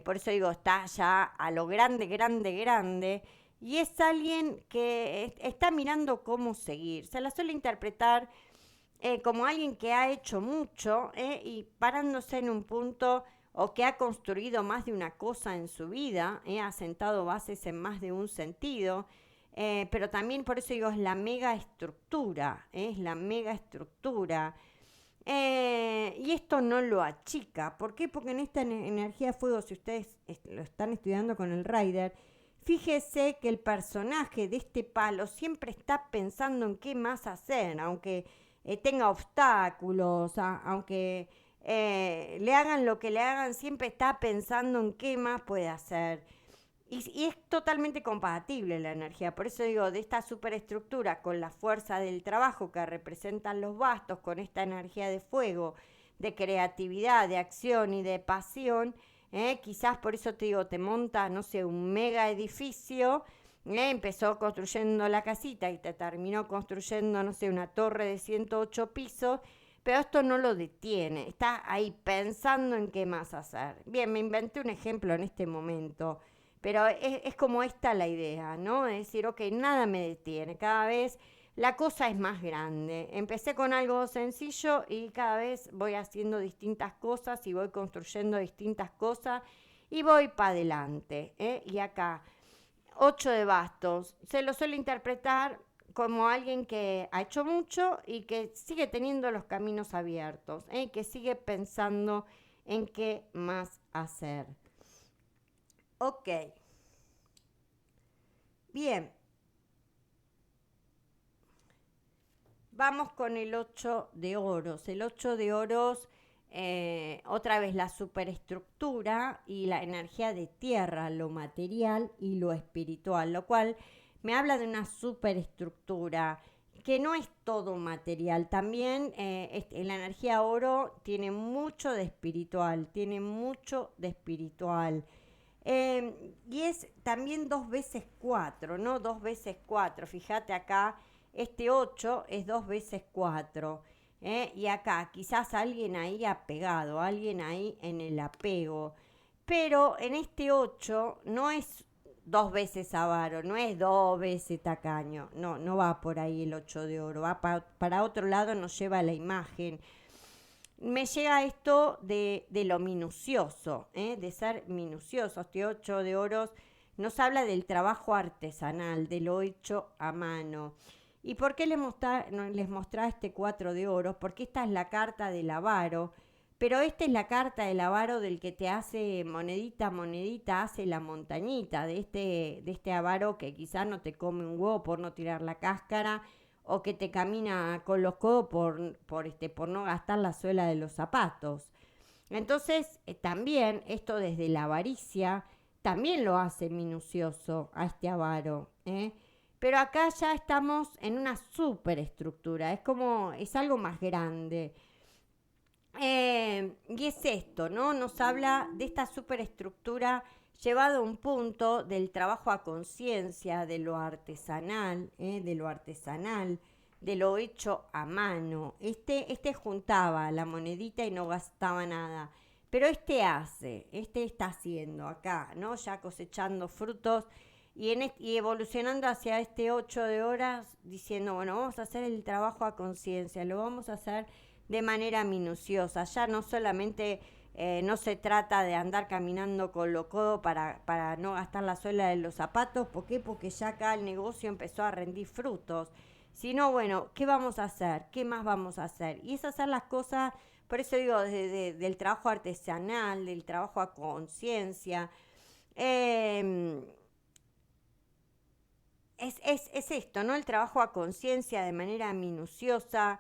por eso digo, está ya a lo grande, grande, grande, y es alguien que está mirando cómo seguir. Se la suele interpretar como alguien que ha hecho mucho y parándose en un punto o que ha construido más de una cosa en su vida, ha sentado bases en más de un sentido, pero también por eso digo, es la mega estructura, es la mega estructura. Y esto no lo achica. ¿Por qué? Porque en esta energía de fuego, si ustedes lo están estudiando con el Rider, fíjese que el personaje de este palo siempre está pensando en qué más hacer, aunque tenga obstáculos, aunque le hagan lo que le hagan, siempre está pensando en qué más puede hacer. Y es totalmente compatible la energía. Por eso digo, de esta superestructura con la fuerza del trabajo que representan los bastos, con esta energía de fuego, de creatividad, de acción y de pasión, quizás por eso te digo, te monta, no sé, un mega edificio, empezó construyendo la casita y te terminó construyendo, no sé, una torre de 108 pisos, pero esto no lo detiene, está ahí pensando en qué más hacer. Bien, me inventé un ejemplo en este momento, Pero es como esta la idea, ¿no? Es decir, ok, nada me detiene, cada vez la cosa es más grande. Empecé con algo sencillo y cada vez voy haciendo distintas cosas y voy construyendo distintas cosas y voy para adelante. Y acá, 8 de bastos, se lo suele interpretar como alguien que ha hecho mucho y que sigue teniendo los caminos abiertos, que sigue pensando en qué más hacer. Ok, bien, vamos con el 8 de oros. El 8 de oros, otra vez la superestructura y la energía de tierra, lo material y lo espiritual, lo cual me habla de una superestructura que no es todo material. También la energía oro tiene mucho de espiritual, tiene mucho de espiritual. Y es también 2 veces 4, ¿no? 2 veces 4. Fíjate acá, este 8 es 2 veces 4. Y acá quizás alguien ahí apegado, alguien ahí en el apego. Pero en este 8 no es 2 veces avaro, no es 2 veces tacaño. No, no va por ahí el 8 de oro. Va para otro lado, nos lleva la imagen. Me llega esto de lo minucioso, de ser minucioso. Este 8 de oros nos habla del trabajo artesanal, de lo hecho a mano. ¿Y por qué les mostraba este 4 de oros? Porque esta es la carta del avaro, pero esta es la carta del avaro del que te hace monedita, monedita, hace la montañita, de este avaro que quizás no te come un huevo por no tirar la cáscara, o que te camina con los codos por no gastar la suela de los zapatos. Entonces, también esto desde la avaricia también lo hace minucioso a este avaro, ¿eh? Pero acá ya estamos en una superestructura, es algo más grande. Y es esto, ¿no? Nos habla de esta superestructura llevado a un punto del trabajo a conciencia, de lo artesanal, de lo hecho a mano. Este juntaba la monedita y no gastaba nada. Pero este está haciendo acá, ¿no? Ya cosechando frutos y evolucionando hacia este 8 de horas, diciendo, bueno, vamos a hacer el trabajo a conciencia, lo vamos a hacer de manera minuciosa. Ya no solamente no se trata de andar caminando con lo codo para no gastar la suela de los zapatos. ¿Por qué? Porque ya acá el negocio empezó a rendir frutos. Sino, bueno, ¿qué vamos a hacer? ¿Qué más vamos a hacer? Y es hacer las cosas, por eso digo, del trabajo artesanal, del trabajo a conciencia. Eh, es esto, ¿no? El trabajo a conciencia de manera minuciosa,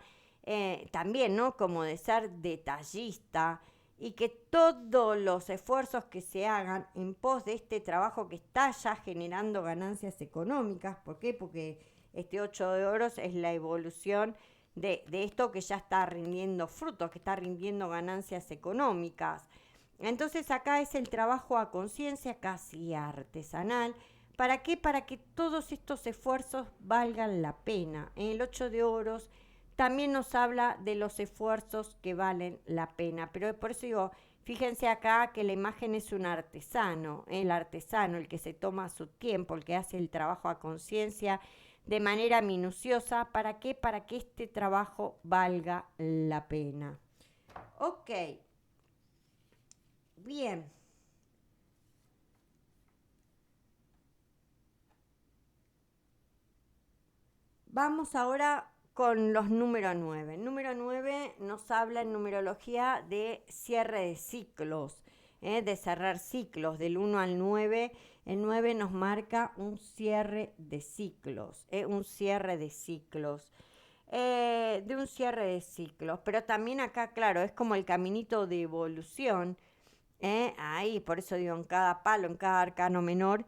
también, ¿no? Como de ser detallista y que todos los esfuerzos que se hagan en pos de este trabajo que está ya generando ganancias económicas. ¿Por qué? Porque este 8 de oros es la evolución de esto que ya está rindiendo frutos, que está rindiendo ganancias económicas. Entonces acá es el trabajo a conciencia casi artesanal. ¿Para qué? Para que todos estos esfuerzos valgan la pena. En el 8 de oros también nos habla de los esfuerzos que valen la pena. Pero por eso digo, fíjense acá que la imagen es un artesano, el artesano, el que se toma su tiempo, el que hace el trabajo a conciencia de manera minuciosa. ¿Para qué? Para que este trabajo valga la pena. Ok, bien. Vamos ahora con los número 9. El número 9 nos habla en numerología de cierre de ciclos, de cerrar ciclos del 1 al 9. El 9 nos marca un cierre de ciclos, un cierre de ciclos. De un cierre de ciclos, pero también acá, claro, es como el caminito de evolución, ahí, por eso digo, en cada palo, en cada arcano menor.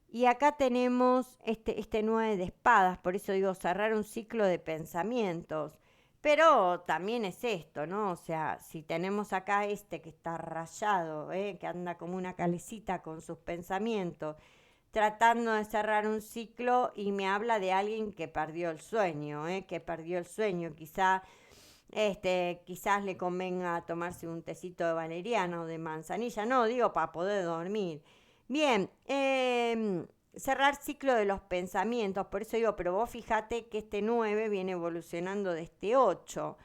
Y acá tenemos este 9 de espadas, por eso digo cerrar un ciclo de pensamientos. Pero también es esto, ¿no? O sea, si tenemos acá este que está rayado, que anda como una calecita con sus pensamientos, tratando de cerrar un ciclo y me habla de alguien que perdió el sueño, que perdió el sueño. Quizás le convenga tomarse un tecito de valeriana o de manzanilla, no digo para poder dormir, Bien, cerrar ciclo de los pensamientos, por eso digo, pero vos fíjate que este 9 viene evolucionando de este 8.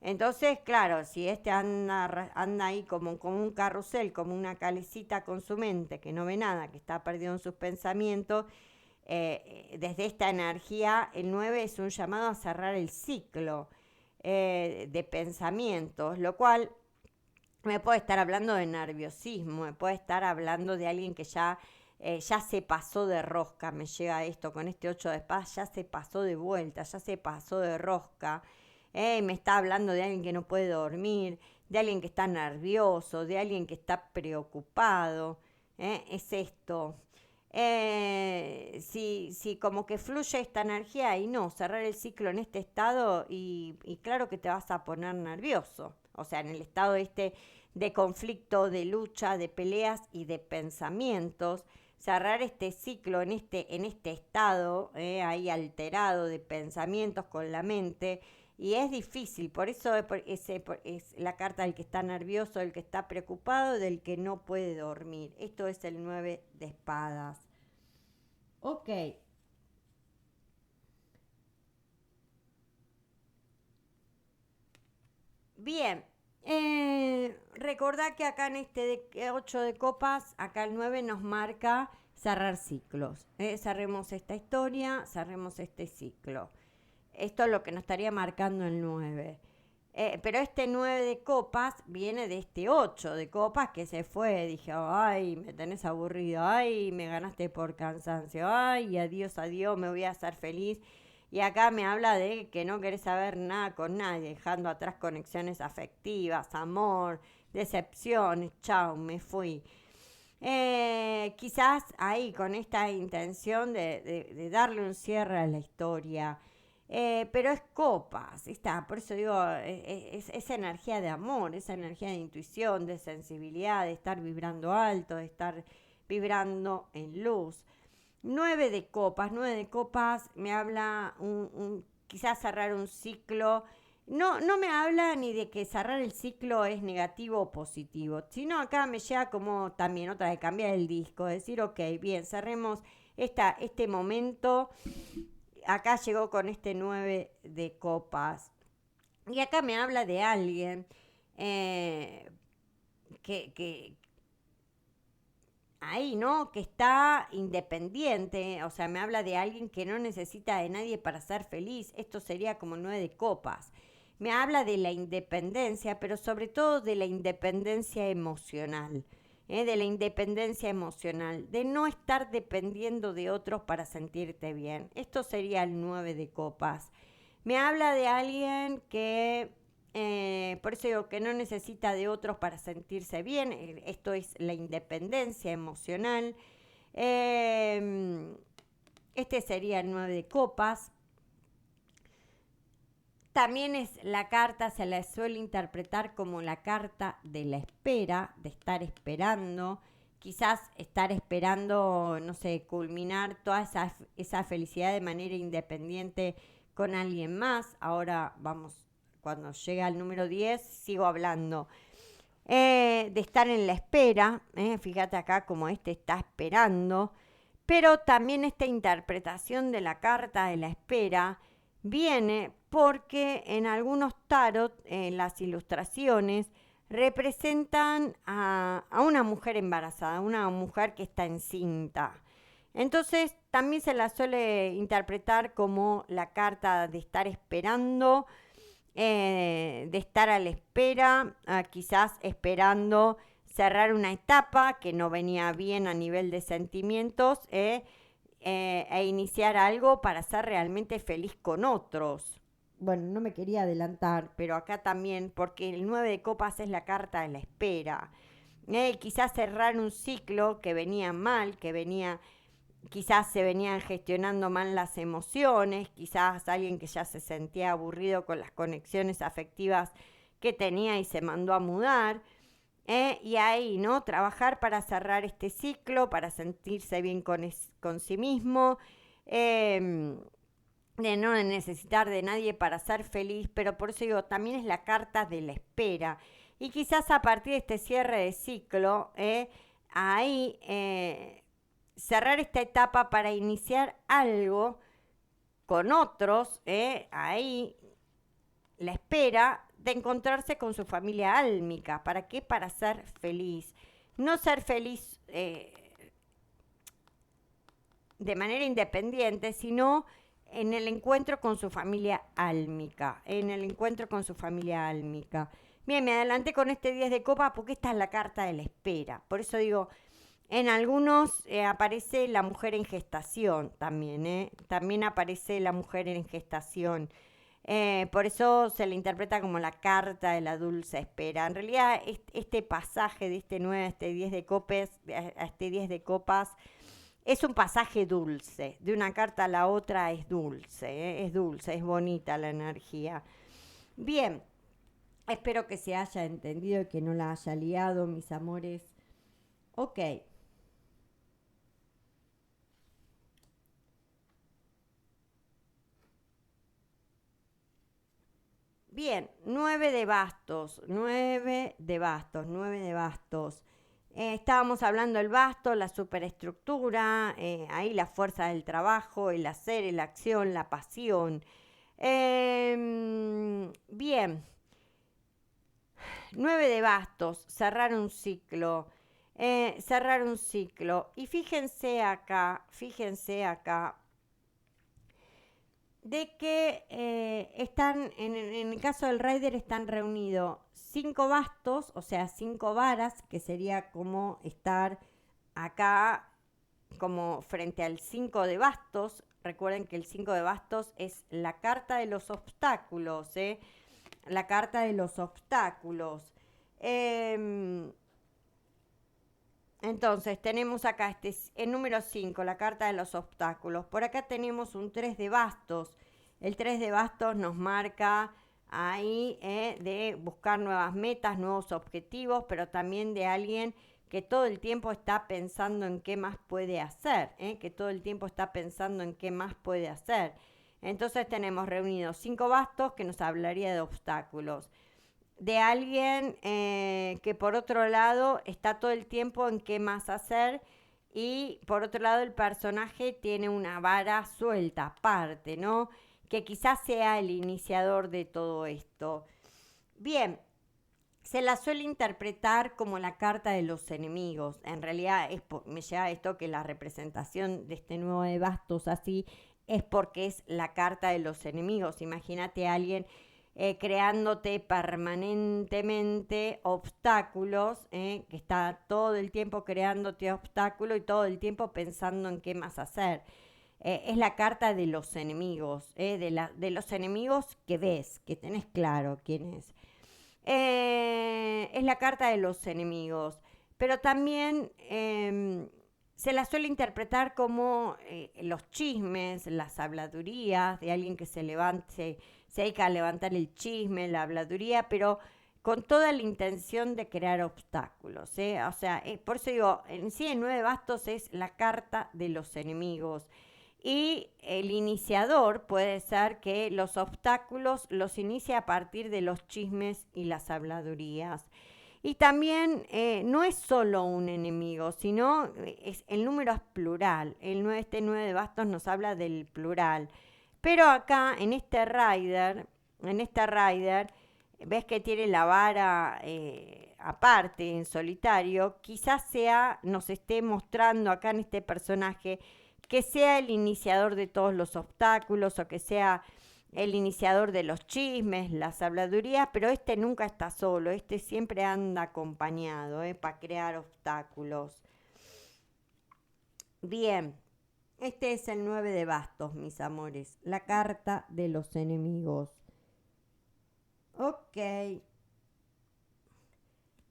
Entonces, claro, si este anda ahí como un carrusel, como una calecita con su mente, que no ve nada, que está perdido en sus pensamientos, desde esta energía, el 9 es un llamado a cerrar el ciclo de pensamientos, lo cual me puede estar hablando de nerviosismo, me puede estar hablando de alguien que ya se pasó de rosca, me llega esto, con este 8 de espadas, ya se pasó de vuelta, ya se pasó de rosca. Me está hablando de alguien que no puede dormir, de alguien que está nervioso, de alguien que está preocupado. Es esto. Si como que fluye esta energía y no, cerrar el ciclo en este estado y claro que te vas a poner nervioso. O sea, en el estado este de conflicto, de lucha, de peleas y de pensamientos. Cerrar este ciclo en este estado ahí alterado de pensamientos con la mente. Y es difícil, por eso es la carta del que está nervioso, del que está preocupado, del que no puede dormir. Esto es el 9 de espadas. Ok, bien. Recordá que acá en este 8 de copas, acá el 9 nos marca cerrar ciclos. Cerremos esta historia, cerremos este ciclo. Esto es lo que nos estaría marcando el 9. Pero este 9 de copas viene de este 8 de copas que se fue. Dije, ay, me tenés aburrido, ay, me ganaste por cansancio, ay, adiós, adiós, me voy a hacer feliz. Y acá me habla de que no querés saber nada con nadie, dejando atrás conexiones afectivas, amor, decepciones, chao, me fui. Quizás ahí con esta intención de darle un cierre a la historia. Pero es copas, está, por eso digo, es esa energía de amor, esa energía de intuición, de sensibilidad, de estar vibrando alto, de estar vibrando en luz. 9 de copas me habla quizás cerrar un ciclo. No, no me habla ni de que cerrar el ciclo es negativo o positivo, sino acá me llega como también otra de cambiar el disco, decir, ok, bien, cerremos este momento. Acá llegó con este 9 de copas. Y acá me habla de alguien eh, que, ahí, ¿no? Que está independiente, o sea, me habla de alguien que no necesita de nadie para ser feliz. Esto sería como 9 de copas. Me habla de la independencia, pero sobre todo de la independencia emocional. De la independencia emocional, de no estar dependiendo de otros para sentirte bien. Esto sería el 9 de copas. Me habla de alguien que, por eso digo que no necesita de otros para sentirse bien. Esto es la independencia emocional. Eh, este sería el 9 de copas. También es la carta, se la suele interpretar como la carta de la espera, de estar esperando. Quizás estar esperando, no sé, culminar toda esa felicidad de manera independiente con alguien más. Ahora vamos, cuando llega al número 10 sigo hablando. De estar en la espera, fíjate acá como este está esperando, pero también esta interpretación de la carta de la espera viene porque en algunos tarot, en las ilustraciones, representan a una mujer embarazada, una mujer que está encinta. Entonces también se la suele interpretar como la carta de estar esperando, de estar a la espera, quizás esperando cerrar una etapa que no venía bien a nivel de sentimientos e iniciar algo para ser realmente feliz con otros. Bueno, no me quería adelantar, pero acá también, porque el 9 de copas es la carta de la espera. Quizás cerrar un ciclo que venía mal, que venía, quizás se venían gestionando mal las emociones, quizás alguien que ya se sentía aburrido con las conexiones afectivas que tenía y se mandó a mudar. Y ahí, ¿no? Trabajar para cerrar este ciclo, para sentirse bien con sí mismo, eh, de no necesitar de nadie para ser feliz, pero por eso digo, también es la carta de la espera. Y quizás a partir de este cierre de ciclo, ahí cerrar esta etapa para iniciar algo con otros, ahí la espera de encontrarse con su familia álmica. ¿Para qué? Para ser feliz. No ser feliz de manera independiente, sino en el encuentro con su familia álmica. En el encuentro con su familia álmica. Bien, me adelanté con este 10 de copa porque esta es la carta de la espera. Por eso digo, en algunos aparece la mujer en gestación también, también aparece la mujer en gestación. Por eso se le interpreta como la carta de la dulce espera. En realidad, este pasaje de este 9 a este 10 de copas, a este 10 de copas, es un pasaje dulce. De una carta a la otra es dulce, es bonita la energía. Bien, espero que se haya entendido y que no la haya liado, mis amores. Ok. Bien, 9 de bastos, 9 de bastos, 9 de bastos. Estábamos hablando del basto, la superestructura, ahí la fuerza del trabajo, el hacer, la acción, la pasión. Bien, 9 de bastos, cerrar un ciclo. Cerrar un ciclo. Y fíjense acá, de que están, en el caso del Rider, están reunidos 5 bastos, o sea, 5 varas, que sería como estar acá, como frente al 5 de bastos. Recuerden que el 5 de bastos es la carta de los obstáculos, la carta de los obstáculos. Entonces, tenemos acá el número 5, la carta de los obstáculos. Por acá tenemos un 3 de bastos. El 3 de bastos nos marca ahí de buscar nuevas metas, nuevos objetivos, pero también de alguien que todo el tiempo está pensando en qué más puede hacer, que todo el tiempo está pensando en qué más puede hacer. Entonces tenemos reunidos 5 bastos que nos hablaría de obstáculos, de alguien que por otro lado está todo el tiempo en qué más hacer, y por otro lado el personaje tiene una vara suelta aparte, ¿no? Que quizás sea el iniciador de todo esto. Bien, se la suele interpretar como la carta de los enemigos. En realidad me llega esto que la representación de este nuevo de bastos así es porque es la carta de los enemigos. Imagínate a alguien creándote permanentemente obstáculos, que está todo el tiempo creándote obstáculos y todo el tiempo pensando en qué más hacer. Es la carta de los enemigos, de los enemigos que ves, que tenés claro quién es. Es la carta de los enemigos, pero también se la suele interpretar como los chismes, las habladurías de alguien que se dedica a levantar el chisme, la habladuría, pero con toda la intención de crear obstáculos. O sea, por eso digo, en sí el 9 bastos es la carta de los enemigos. Y el iniciador puede ser que los obstáculos los inicia a partir de los chismes y las habladurías. Y también no es solo un enemigo, sino el número es plural. Este 9 de bastos nos habla del plural. Pero acá, en este rider, ves que tiene la vara aparte, en solitario. Quizás nos esté mostrando acá en este personaje que sea el iniciador de todos los obstáculos, o que sea el iniciador de los chismes, las habladurías, pero este nunca está solo, este siempre anda acompañado para crear obstáculos. Bien, este es el 9 de bastos, mis amores, la carta de los enemigos. Ok.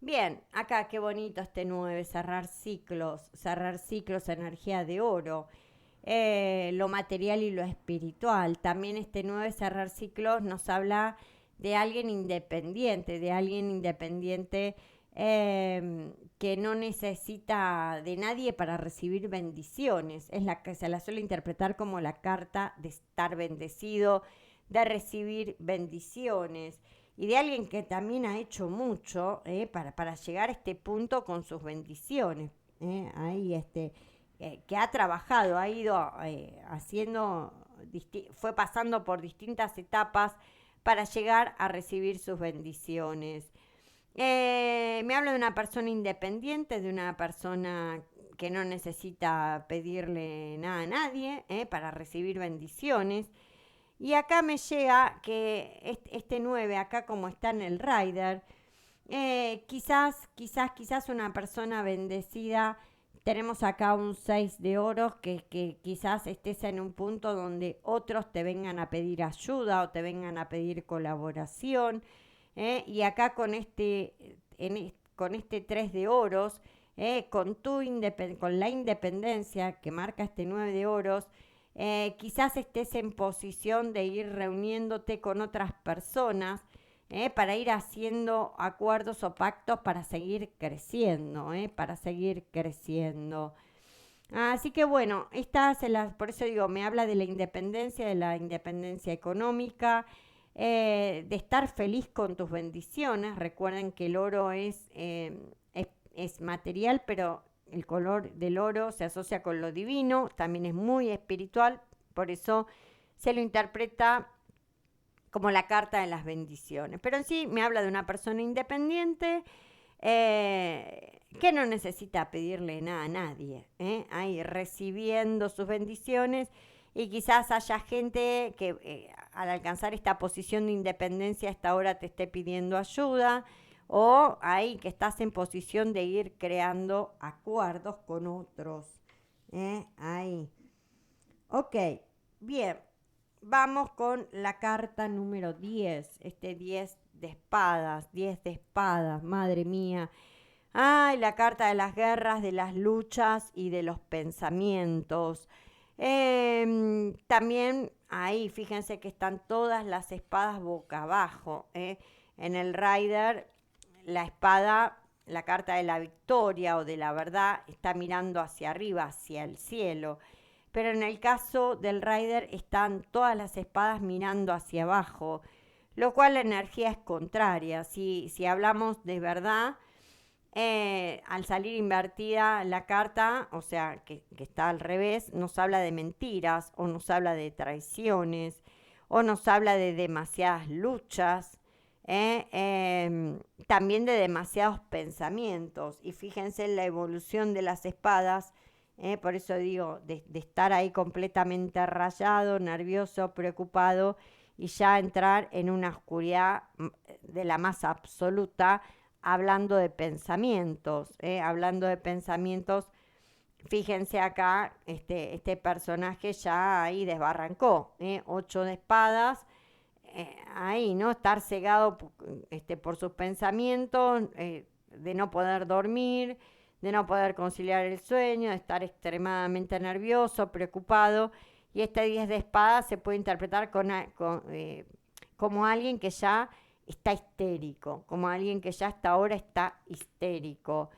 Bien, acá qué bonito este 9, cerrar ciclos, energía de oro. Lo material y lo espiritual. También este 9, cerrar ciclos, nos habla de alguien independiente, que no necesita de nadie para recibir bendiciones. Es la que se la suele interpretar como la carta de estar bendecido, de recibir bendiciones, y de alguien que también ha hecho mucho para llegar a este punto con sus bendiciones. Ahí que ha trabajado, ha ido fue pasando por distintas etapas para llegar a recibir sus bendiciones. Me habla de una persona independiente, de una persona que no necesita pedirle nada a nadie para recibir bendiciones. Y acá me llega que este 9, acá como está en el rider, quizás una persona bendecida. Tenemos acá un 6 de oros que quizás estés en un punto donde otros te vengan a pedir ayuda o te vengan a pedir colaboración. Y acá con este 3 de oros, con la independencia que marca este 9 de oros, quizás estés en posición de ir reuniéndote con otras personas para ir haciendo acuerdos o pactos para seguir creciendo, para seguir creciendo. Así que bueno, por eso digo, me habla de la independencia económica, de estar feliz con tus bendiciones. Recuerden que el oro es material, pero el color del oro se asocia con lo divino, también es muy espiritual, por eso se lo interpreta como la carta de las bendiciones. Pero en sí me habla de una persona independiente que no necesita pedirle nada a nadie, ahí recibiendo sus bendiciones. Y quizás haya gente que al alcanzar esta posición de independencia hasta ahora te esté pidiendo ayuda, o ahí que estás en posición de ir creando acuerdos con otros. Ahí. Ok, bien. Vamos con la carta número 10, 10 de espadas, madre mía. Ay, la carta de las guerras, de las luchas y de los pensamientos. También ahí, fíjense que están todas las espadas boca abajo. En el rider, la espada, la carta de la victoria o de la verdad, está mirando hacia arriba, hacia el cielo. Pero en el caso del rider están todas las espadas mirando hacia abajo, lo cual la energía es contraria. Si hablamos de verdad, al salir invertida la carta, o sea, que está al revés, nos habla de mentiras, o nos habla de traiciones, o nos habla de demasiadas luchas, también de demasiados pensamientos. Y fíjense en la evolución de las espadas. Por eso digo, de estar ahí completamente rayado, nervioso, preocupado, y ya entrar en una oscuridad de la más absoluta, hablando de pensamientos. Hablando de pensamientos, fíjense acá, este personaje ya ahí desbarrancó. 8 de espadas, ahí, ¿no? Estar cegado por sus pensamientos, de no poder dormir, de no poder conciliar el sueño, de estar extremadamente nervioso, preocupado. Y este 10 de espadas se puede interpretar como alguien que ya está histérico, como alguien que ya hasta ahora está histérico,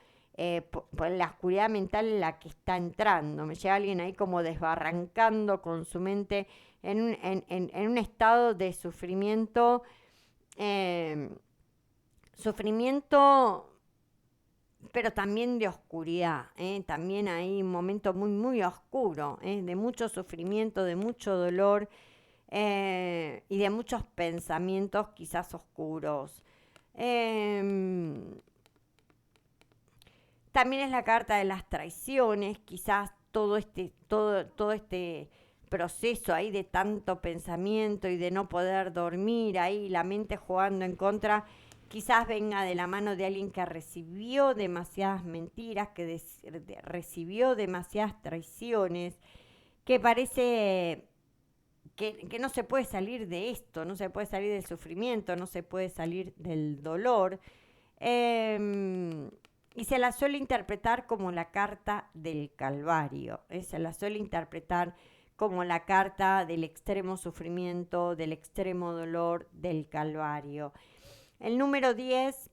por la oscuridad mental en la que está entrando. Me llega alguien ahí como desbarrancando con su mente en un estado de sufrimiento, sufrimiento, pero también de oscuridad. También hay un momento muy, muy oscuro, de mucho sufrimiento, de mucho dolor, y de muchos pensamientos quizás oscuros. También es la carta de las traiciones, quizás todo este proceso ahí de tanto pensamiento y de no poder dormir, ahí la mente jugando en contra, quizás venga de la mano de alguien que recibió demasiadas mentiras, que recibió demasiadas traiciones, que parece que no se puede salir de esto, no se puede salir del sufrimiento, no se puede salir del dolor. Y se la suele interpretar como la carta del Calvario. Se la suele interpretar como la carta del extremo sufrimiento, del extremo dolor, del Calvario. El número 10,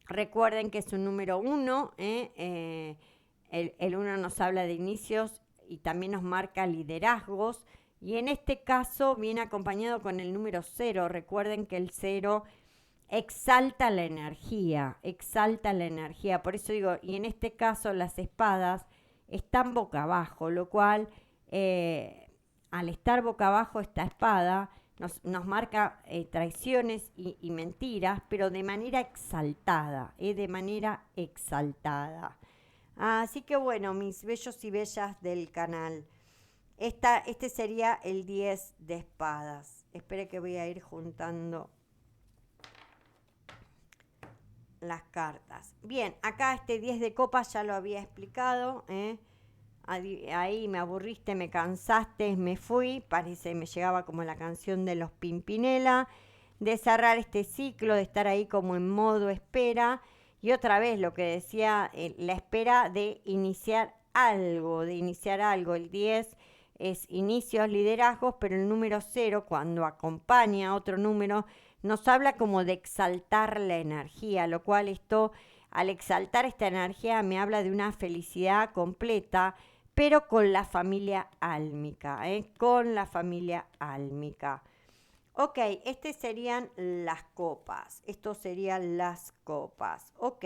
recuerden que es un número 1. El 1 nos habla de inicios y también nos marca liderazgos. Y en este caso viene acompañado con el número 0. Recuerden que el 0 exalta la energía, exalta la energía. Por eso digo, y en este caso las espadas están boca abajo, lo cual al estar boca abajo esta espada nos marca traiciones y mentiras, pero de manera exaltada, de manera exaltada. Así que bueno, mis bellos y bellas del canal, este sería el 10 de espadas. Espere que voy a ir juntando las cartas. Bien, acá este 10 de copas ya lo había explicado, ahí me aburriste, me cansaste, me fui, parece me llegaba como la canción de los Pimpinela, de cerrar este ciclo, de estar ahí como en modo espera, y otra vez lo que decía, la espera de iniciar algo, el 10 es inicios, liderazgos, pero el número 0, cuando acompaña a otro número, nos habla como de exaltar la energía, lo cual esto, al exaltar esta energía, me habla de una felicidad completa, pero con la familia álmica, con la familia álmica. Ok, estas serían las copas. Estos serían las copas. Ok.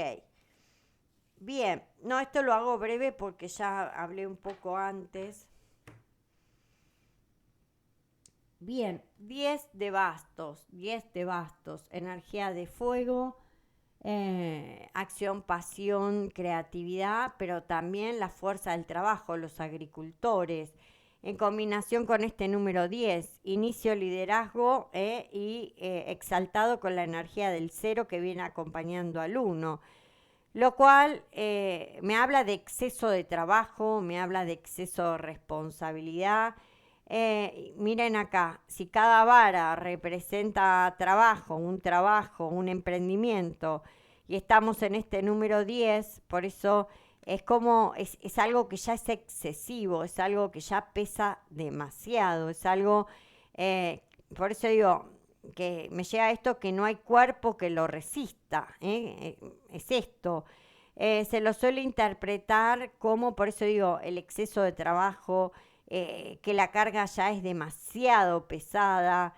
Bien, no, esto lo hago breve porque ya hablé un poco antes. Bien, 10 de bastos, 10 de bastos, energía de fuego, acción, pasión, creatividad, pero también la fuerza del trabajo, los agricultores. En combinación con este número 10, inicio liderazgo y exaltado con la energía del 0 que viene acompañando al 1. Lo cual me habla de exceso de trabajo, me habla de exceso de responsabilidad. Miren acá, si cada vara representa trabajo, un emprendimiento, y estamos en este número 10, por eso es algo que ya es excesivo, es algo que ya pesa demasiado, es algo, por eso digo, que me llega esto que no hay cuerpo que lo resista, es esto. Se lo suele interpretar como, por eso digo, el exceso de trabajo, que la carga ya es demasiado pesada,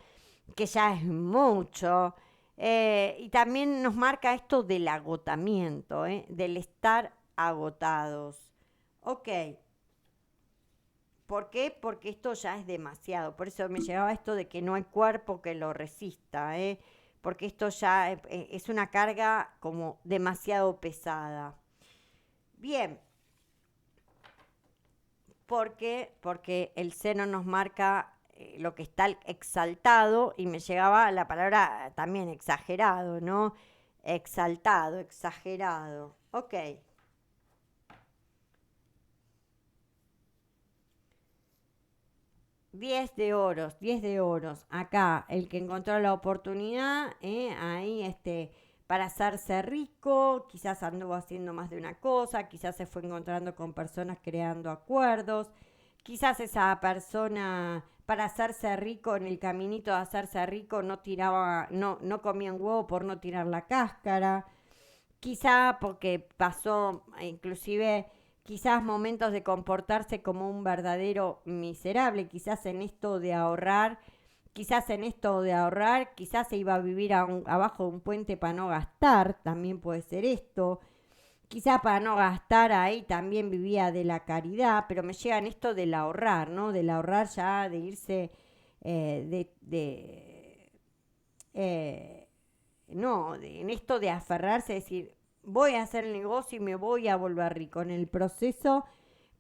que ya es mucho. Y también nos marca esto del agotamiento, del estar agotados. Ok, ¿por qué? Porque esto ya es demasiado. Por eso me llegaba esto de que no hay cuerpo que lo resista, porque esto ya es una carga como demasiado pesada. Bien, ¿por qué? Porque el seno nos marca lo que está exaltado y me llegaba la palabra también exagerado, ¿no? Exaltado, exagerado. Ok. 10 de oros, 10 de oros. Acá, el que encontró la oportunidad, ahí para hacerse rico, quizás anduvo haciendo más de una cosa, quizás se fue encontrando con personas creando acuerdos, quizás esa persona para hacerse rico, en el caminito de hacerse rico, no comía un huevo por no tirar la cáscara, quizá porque pasó inclusive quizás momentos de comportarse como un verdadero miserable, quizás se iba a vivir abajo de un puente para no gastar, también puede ser esto. Quizá para no gastar ahí también vivía de la caridad, pero me llegan esto del ahorrar, ¿no? Del ahorrar ya, de irse, eh, no, en esto de aferrarse, decir, voy a hacer el negocio y me voy a volver rico. En el proceso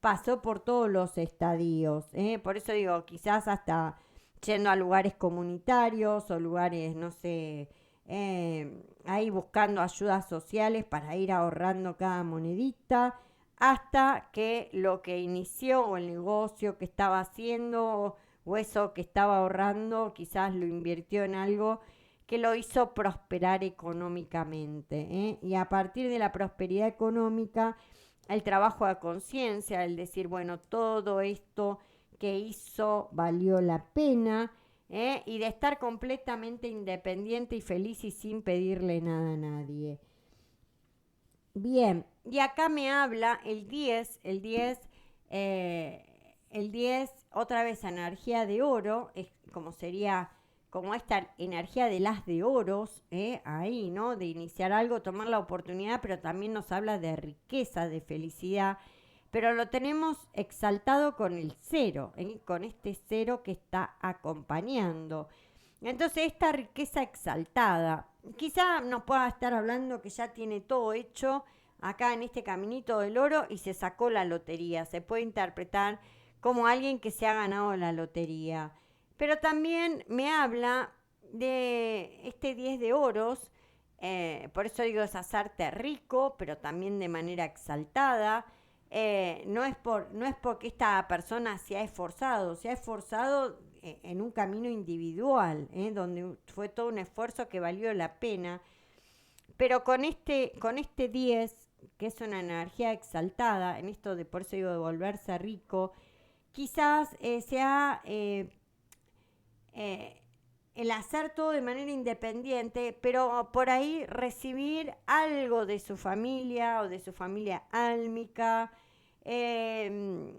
pasó por todos los estadios, por eso digo, quizás hasta yendo a lugares comunitarios o lugares, no sé, ahí buscando ayudas sociales para ir ahorrando cada monedita, hasta que lo que inició o el negocio que estaba haciendo o eso que estaba ahorrando, quizás lo invirtió en algo que lo hizo prosperar económicamente. Y a partir de la prosperidad económica, el trabajo de conciencia, el decir, bueno, todo esto que hizo valió la pena, y de estar completamente independiente y feliz y sin pedirle nada a nadie. Bien, y acá me habla el 10, otra vez energía de oro, es como sería como esta energía del as de oros, ahí, ¿no? De iniciar algo, tomar la oportunidad, pero también nos habla de riqueza, de felicidad, pero lo tenemos exaltado con el cero, con este cero que está acompañando. Entonces, esta riqueza exaltada, quizá nos pueda estar hablando que ya tiene todo hecho acá en este caminito del oro y se sacó la lotería. Se puede interpretar como alguien que se ha ganado la lotería. Pero también me habla de este 10 de oros, por eso digo es hacerte rico, pero también de manera exaltada. No es porque esta persona se ha esforzado en un camino individual, donde fue todo un esfuerzo que valió la pena, pero con este 10, que es una energía exaltada, en esto de por eso digo de volverse rico, quizás sea eh, el hacer todo de manera independiente, pero por ahí recibir algo de su familia o de su familia álmica, eh,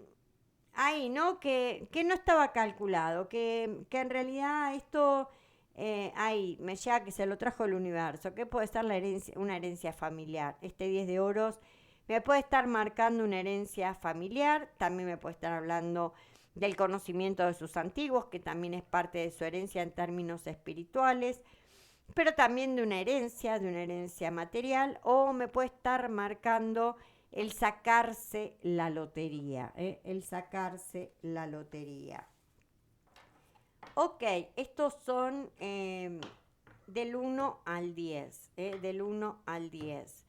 ahí, ¿no? Que no estaba calculado, que en realidad esto, ahí, me llega que se lo trajo el universo, que puede ser una herencia familiar. Este 10 de oros me puede estar marcando una herencia familiar, también me puede estar hablando del conocimiento de sus antiguos, que también es parte de su herencia en términos espirituales, pero también de una herencia material, o me puede estar marcando el sacarse la lotería, el sacarse la lotería. Ok, estos son del 1 al 10, del 1 al 10.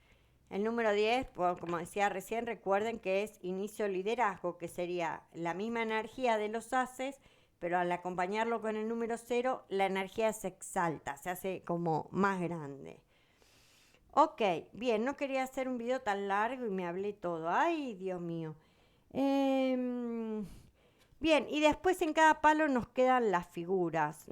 El número 10, como decía recién, recuerden que es inicio liderazgo, que sería la misma energía de los haces, pero al acompañarlo con el número 0, la energía se exalta, se hace como más grande. Ok, bien, no quería hacer un video tan largo y me hablé todo. Ay, Dios mío. Bien, y después en cada palo nos quedan las figuras,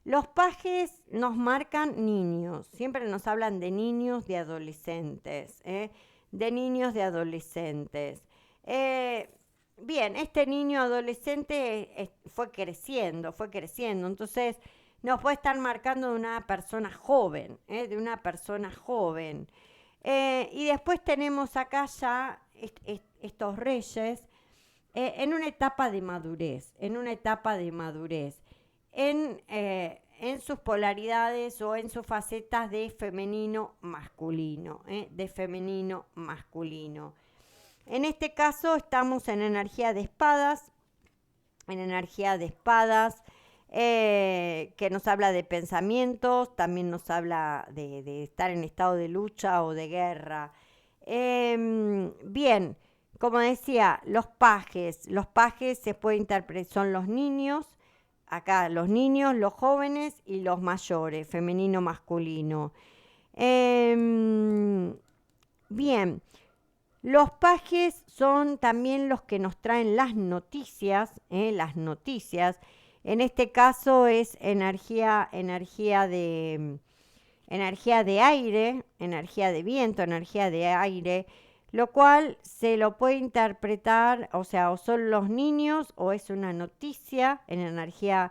Los pajes nos marcan niños, siempre nos hablan de niños, de adolescentes, de niños, de adolescentes. Eh, Bien, este niño adolescente fue creciendo, entonces nos puede estar marcando de una persona joven, de una persona joven. Y después tenemos acá ya estos reyes en una etapa de madurez, en sus polaridades o en sus facetas de femenino masculino, de femenino masculino. En este caso estamos en energía de espadas, que nos habla de pensamientos, también nos habla de estar en estado de lucha o de guerra. Bien, como decía, los pajes se puede interpretar, son los niños, acá los niños, los jóvenes y los mayores, femenino, masculino. Bien, los pajes son también los que nos traen las noticias, las noticias. En este caso es energía de aire, energía de viento, energía de aire, lo cual se lo puede interpretar, o sea, o son los niños o es una noticia en energía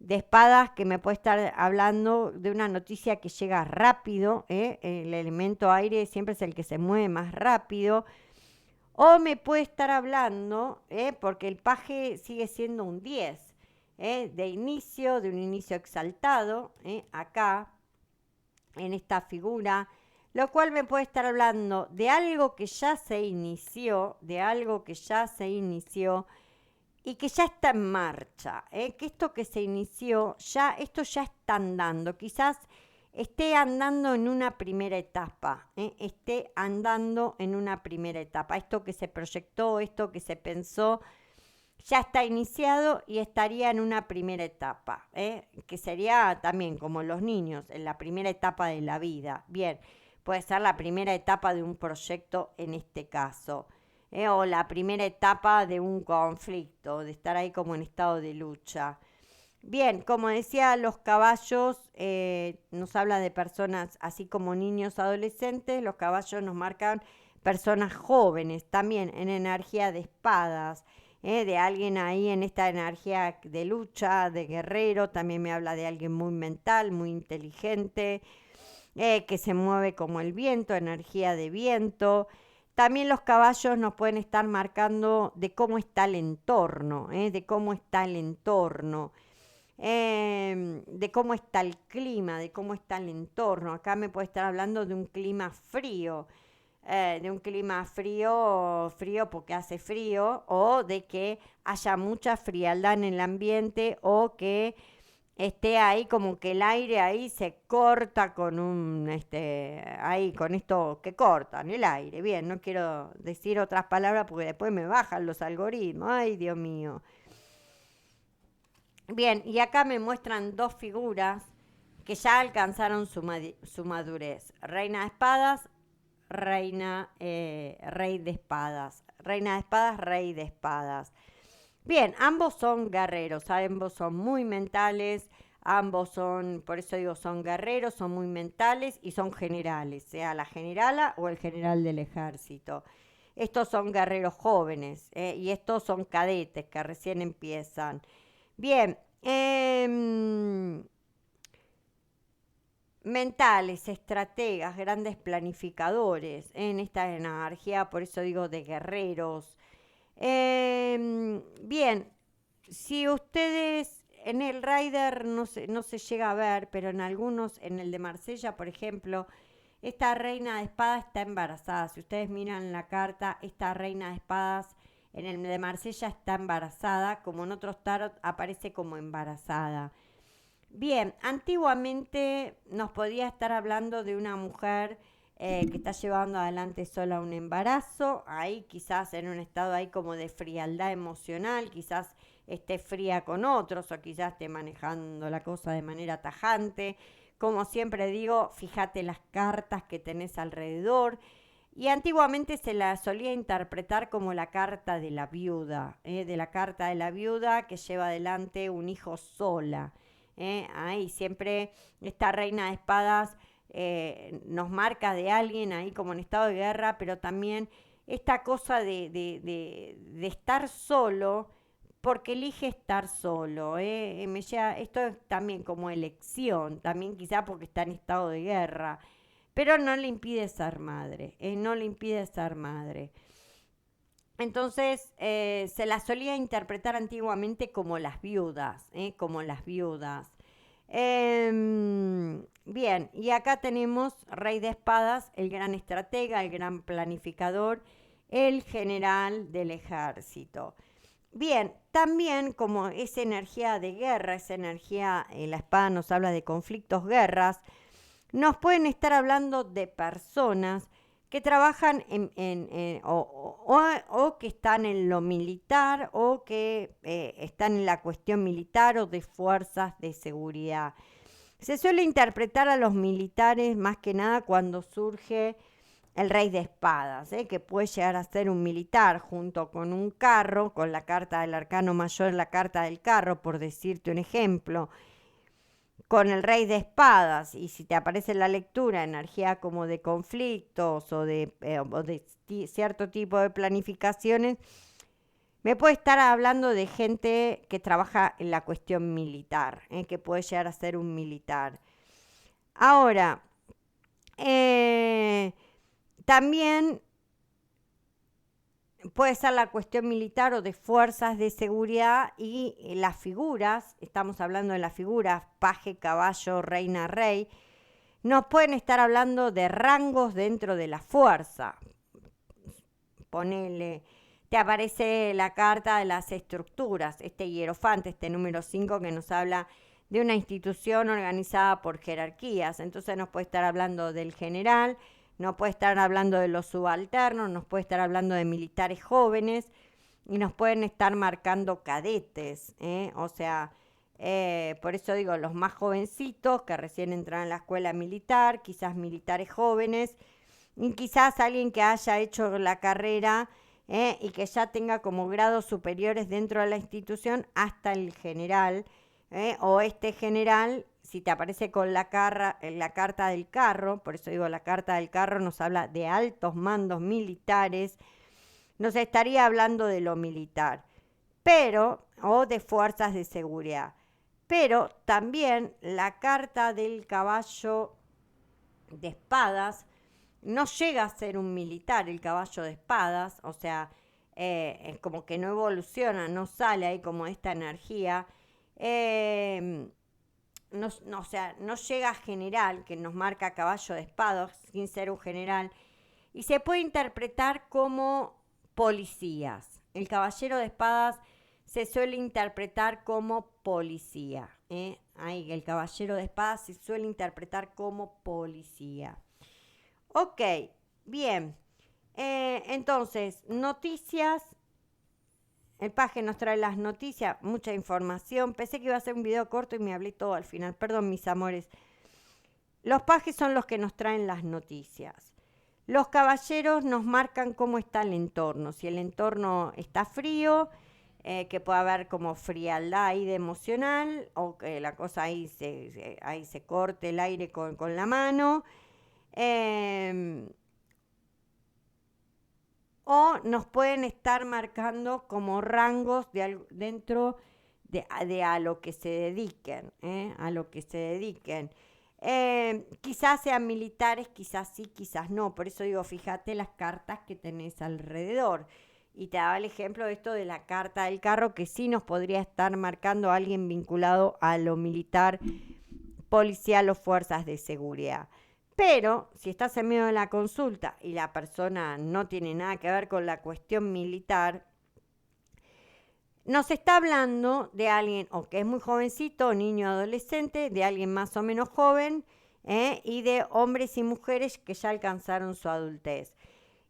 de espadas que me puede estar hablando de una noticia que llega rápido, el elemento aire siempre es el que se mueve más rápido, o me puede estar hablando, porque el paje sigue siendo un 10, de un inicio exaltado, acá, en esta figura, lo cual me puede estar hablando de algo que ya se inició, y que ya está en marcha, que esto que se inició, esto ya está andando, quizás esté andando en una primera etapa, esto que se proyectó, esto que se pensó, ya está iniciado y estaría en una primera etapa, que sería también como los niños, en la primera etapa de la vida. Bien, puede ser la primera etapa de un proyecto en este caso, o la primera etapa de un conflicto, de estar ahí como en estado de lucha. Bien, como decía, los caballos nos habla de personas, así como niños, adolescentes, los caballos nos marcan personas jóvenes, también en energía de espadas. de alguien ahí en esta energía de lucha, de guerrero. También me habla de alguien muy mental, muy inteligente, que se mueve como el viento, energía de viento. También los caballos nos pueden estar marcando de cómo está el entorno, de cómo está el entorno, de cómo está el clima, de cómo está el entorno. Acá me puede estar hablando de un clima frío, de un clima frío, frío porque hace frío, o de que haya mucha frialdad en el ambiente, o que esté ahí como que el aire ahí se corta con ahí con esto que cortan el aire. Bien, no quiero decir otras palabras porque después me bajan los algoritmos. Ay, Dios mío. Bien, y acá me muestran dos figuras que ya alcanzaron su madurez. Reina de espadas, rey de espadas. Reina de espadas, rey de espadas. Bien, ambos son guerreros, ambos son muy mentales, ambos son, por eso digo, son guerreros, son muy mentales y son generales, sea la generala o el general del ejército. Estos son guerreros jóvenes, y estos son cadetes que recién empiezan. Bien, mentales, estrategas, grandes planificadores en esta energía, por eso digo de guerreros. Bien, si ustedes en el Rider no se llega a ver, pero en algunos, en el de Marsella, por ejemplo, esta reina de espadas está embarazada. Si ustedes miran la carta, esta reina de espadas en el de Marsella está embarazada, como en otros tarot aparece como embarazada. Bien, antiguamente nos podía estar hablando de una mujer que está llevando adelante sola un embarazo, ahí quizás en un estado ahí como de frialdad emocional, quizás esté fría con otros o quizás esté manejando la cosa de manera tajante. Como siempre digo, fíjate las cartas que tenés alrededor. Y antiguamente se la solía interpretar como la carta de la viuda, de la carta de la viuda que lleva adelante un hijo sola. Ahí siempre esta reina de espadas nos marca de alguien ahí como en estado de guerra, pero también esta cosa de estar solo porque elige estar solo. Esto es también como elección, también quizá porque está en estado de guerra, pero no le impide ser madre, no le impide ser madre. Entonces se las solía interpretar antiguamente como las viudas, como las viudas. Bien, y acá tenemos Rey de Espadas, el gran estratega, el gran planificador, el general del ejército. Bien, también como esa energía de guerra, esa energía, la espada nos habla de conflictos, guerras, nos pueden estar hablando de personas que trabajan o que están en lo militar o que están en la cuestión militar o de fuerzas de seguridad. Se suele interpretar a los militares más que nada cuando surge el rey de espadas, que puede llegar a ser un militar junto con un carro, con la carta del arcano mayor, la carta del carro, por decirte un ejemplo, con el rey de espadas, y si te aparece en la lectura energía como de conflictos o de cierto tipo de planificaciones, me puede estar hablando de gente que trabaja en la cuestión militar, que puede llegar a ser un militar. Ahora, también puede ser la cuestión militar o de fuerzas de seguridad, y las figuras, estamos hablando de las figuras, paje, caballo, reina, rey, nos pueden estar hablando de rangos dentro de la fuerza. Ponele, te aparece la carta de las estructuras, este hierofante, este número 5 que nos habla de una institución organizada por jerarquías. Entonces nos puede estar hablando del general, nos puede estar hablando de los subalternos, nos puede estar hablando de militares jóvenes y nos pueden estar marcando cadetes, o sea, por eso digo, los más jovencitos que recién entran a la escuela militar, quizás militares jóvenes, y quizás alguien que haya hecho la carrera y que ya tenga como grados superiores dentro de la institución hasta el general, o este general, si te aparece con la carta del carro, por eso digo, la carta del carro nos habla de altos mandos militares, nos estaría hablando de lo militar. o de fuerzas de seguridad. Pero también la carta del caballo de espadas no llega a ser un militar, el caballo de espadas, o sea, como que no evoluciona, no sale ahí como esta energía. O sea, no llega a general, que nos marca caballo de espadas, sin ser un general, y se puede interpretar como policías. El caballero de espadas se suele interpretar como policía. Ahí, el caballero de espadas se suele interpretar como policía. Ok, bien. Entonces, noticias. El paje nos trae las noticias, mucha información. Pensé que iba a ser un video corto y me hablé todo al final. Perdón, mis amores. Los pajes son los que nos traen las noticias. Los caballeros nos marcan cómo está el entorno. Si el entorno está frío, que puede haber como frialdad ahí de emocional, o que la cosa ahí se corte el aire con la mano. O nos pueden estar marcando como rangos dentro de a lo que se dediquen, a lo que se dediquen. Quizás sean militares, quizás sí, quizás no. Por eso digo, fíjate las cartas que tenés alrededor. Y te daba el ejemplo de esto de la carta del carro, que sí nos podría estar marcando a alguien vinculado a lo militar, policial o fuerzas de seguridad. Pero si estás en medio de la consulta y la persona no tiene nada que ver con la cuestión militar, nos está hablando de alguien o que es muy jovencito, niño, adolescente, de alguien más o menos joven, y de hombres y mujeres que ya alcanzaron su adultez.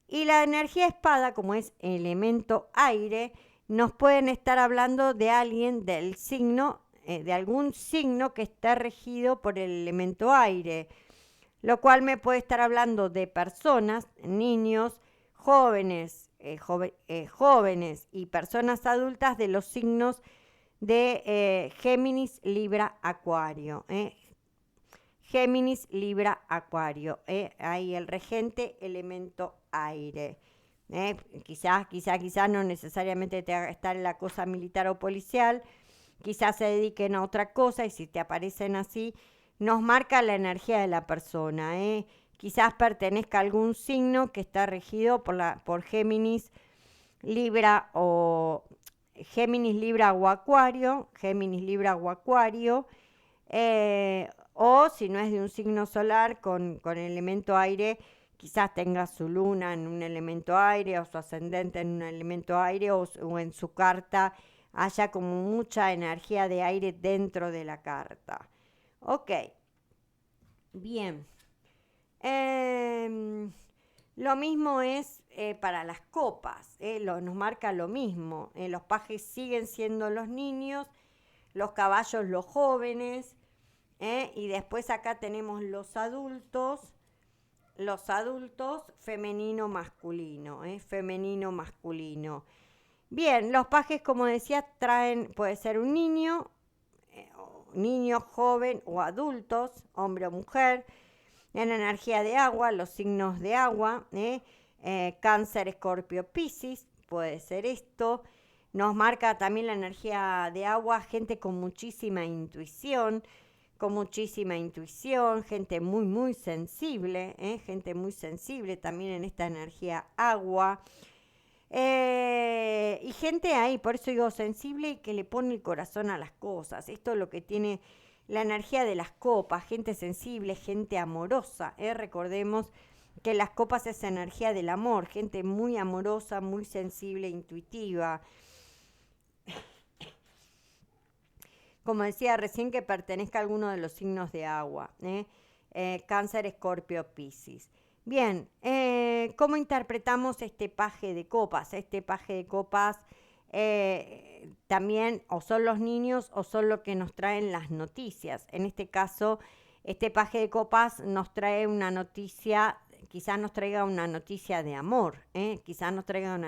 Y la energía espada, como es elemento aire, nos pueden estar hablando de alguien del signo, de algún signo que está regido por el elemento aire, lo cual me puede estar hablando de personas, niños, jóvenes, jóvenes y personas adultas de los signos de Géminis, Libra, Acuario. Géminis, Libra, Acuario. Ahí el regente, elemento aire. Quizás no necesariamente te haga estar en la cosa militar o policial, quizás se dediquen a otra cosa y si te aparecen así, nos marca la energía de la persona. Quizás pertenezca a algún signo que está regido por Géminis, Libra o Géminis, Libra o Acuario, Géminis, Libra o Acuario, o si no es de un signo solar con elemento aire, quizás tenga su luna en un elemento aire o su ascendente en un elemento aire o en su carta haya como mucha energía de aire dentro de la carta. Ok, bien. Lo mismo es para las copas, nos marca lo mismo. Los pajes siguen siendo los niños, los caballos los jóvenes, y después acá tenemos los adultos femenino masculino, femenino masculino. Bien, los pajes, como decía, puede ser un niño, joven o adultos, hombre o mujer, en energía de agua, los signos de agua, Cáncer, Escorpio, Piscis, puede ser esto. Nos marca también la energía de agua, gente con muchísima intuición, gente muy, muy sensible, gente muy sensible también en esta energía agua. Y gente ahí, por eso digo sensible y que le pone el corazón a las cosas. Esto es lo que tiene la energía de las copas, gente sensible, gente amorosa. Recordemos que las copas es energía del amor, gente muy amorosa, muy sensible, intuitiva. Como decía recién, que pertenezca a alguno de los signos de agua. Cáncer, Escorpio, Piscis. Bien, ¿cómo interpretamos este paje de copas? Este paje de copas también o son los niños o son lo que nos traen las noticias. En este caso, este paje de copas nos trae una noticia, quizás nos traiga una noticia de amor, o quizás nos traiga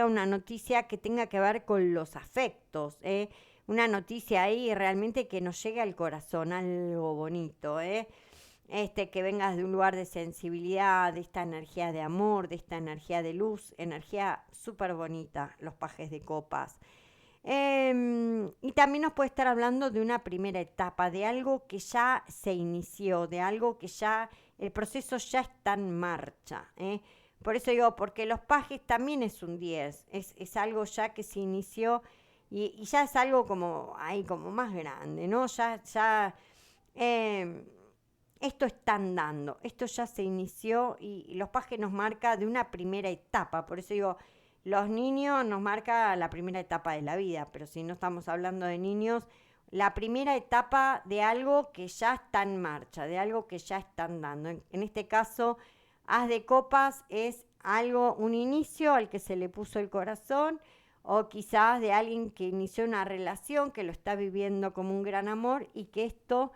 una noticia que tenga que ver con los afectos, una noticia ahí realmente que nos llegue al corazón, algo bonito, que vengas de un lugar de sensibilidad, de esta energía de amor, de esta energía de luz, energía súper bonita, los pajes de copas. Y también nos puede estar hablando de una primera etapa, de algo que ya se inició, de algo que ya, el proceso ya está en marcha. Por eso digo, porque los pajes también es un 10, es algo ya que se inició y ya es algo como, ahí, como más grande, ¿no? Eh, Esto está andando, esto ya se inició y los pajes nos marca de una primera etapa, por eso digo, los niños nos marca la primera etapa de la vida, pero si no estamos hablando de niños, la primera etapa de algo que ya está en marcha, de algo que ya está andando. En este caso, As de Copas es algo, un inicio al que se le puso el corazón, o quizás de alguien que inició una relación, que lo está viviendo como un gran amor y que esto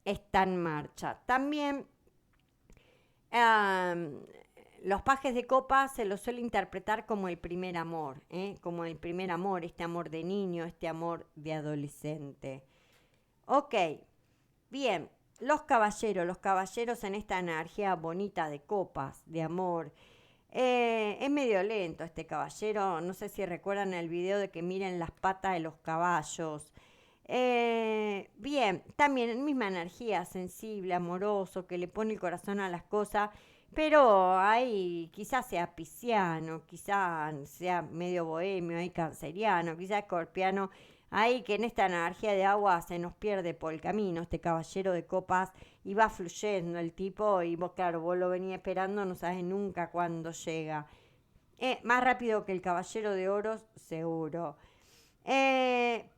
está en marcha. También um, los pajes de copas se los suele interpretar como el primer amor, como el primer amor, este amor de niño, este amor de adolescente. Ok, bien, los caballeros en esta energía bonita de copas, de amor. Es medio lento este caballero, no sé si recuerdan el video de que miren las patas de los caballos. Bien, también misma energía, sensible, amoroso, que le pone el corazón a las cosas, pero ahí quizás sea pisciano, quizás sea medio bohemio, ahí canceriano, quizás escorpiano, ahí que en esta energía de agua se nos pierde por el camino este caballero de copas y va fluyendo el tipo y vos, claro, vos lo venís esperando, no sabes nunca cuándo llega. Más rápido que el caballero de oros, seguro. Eh,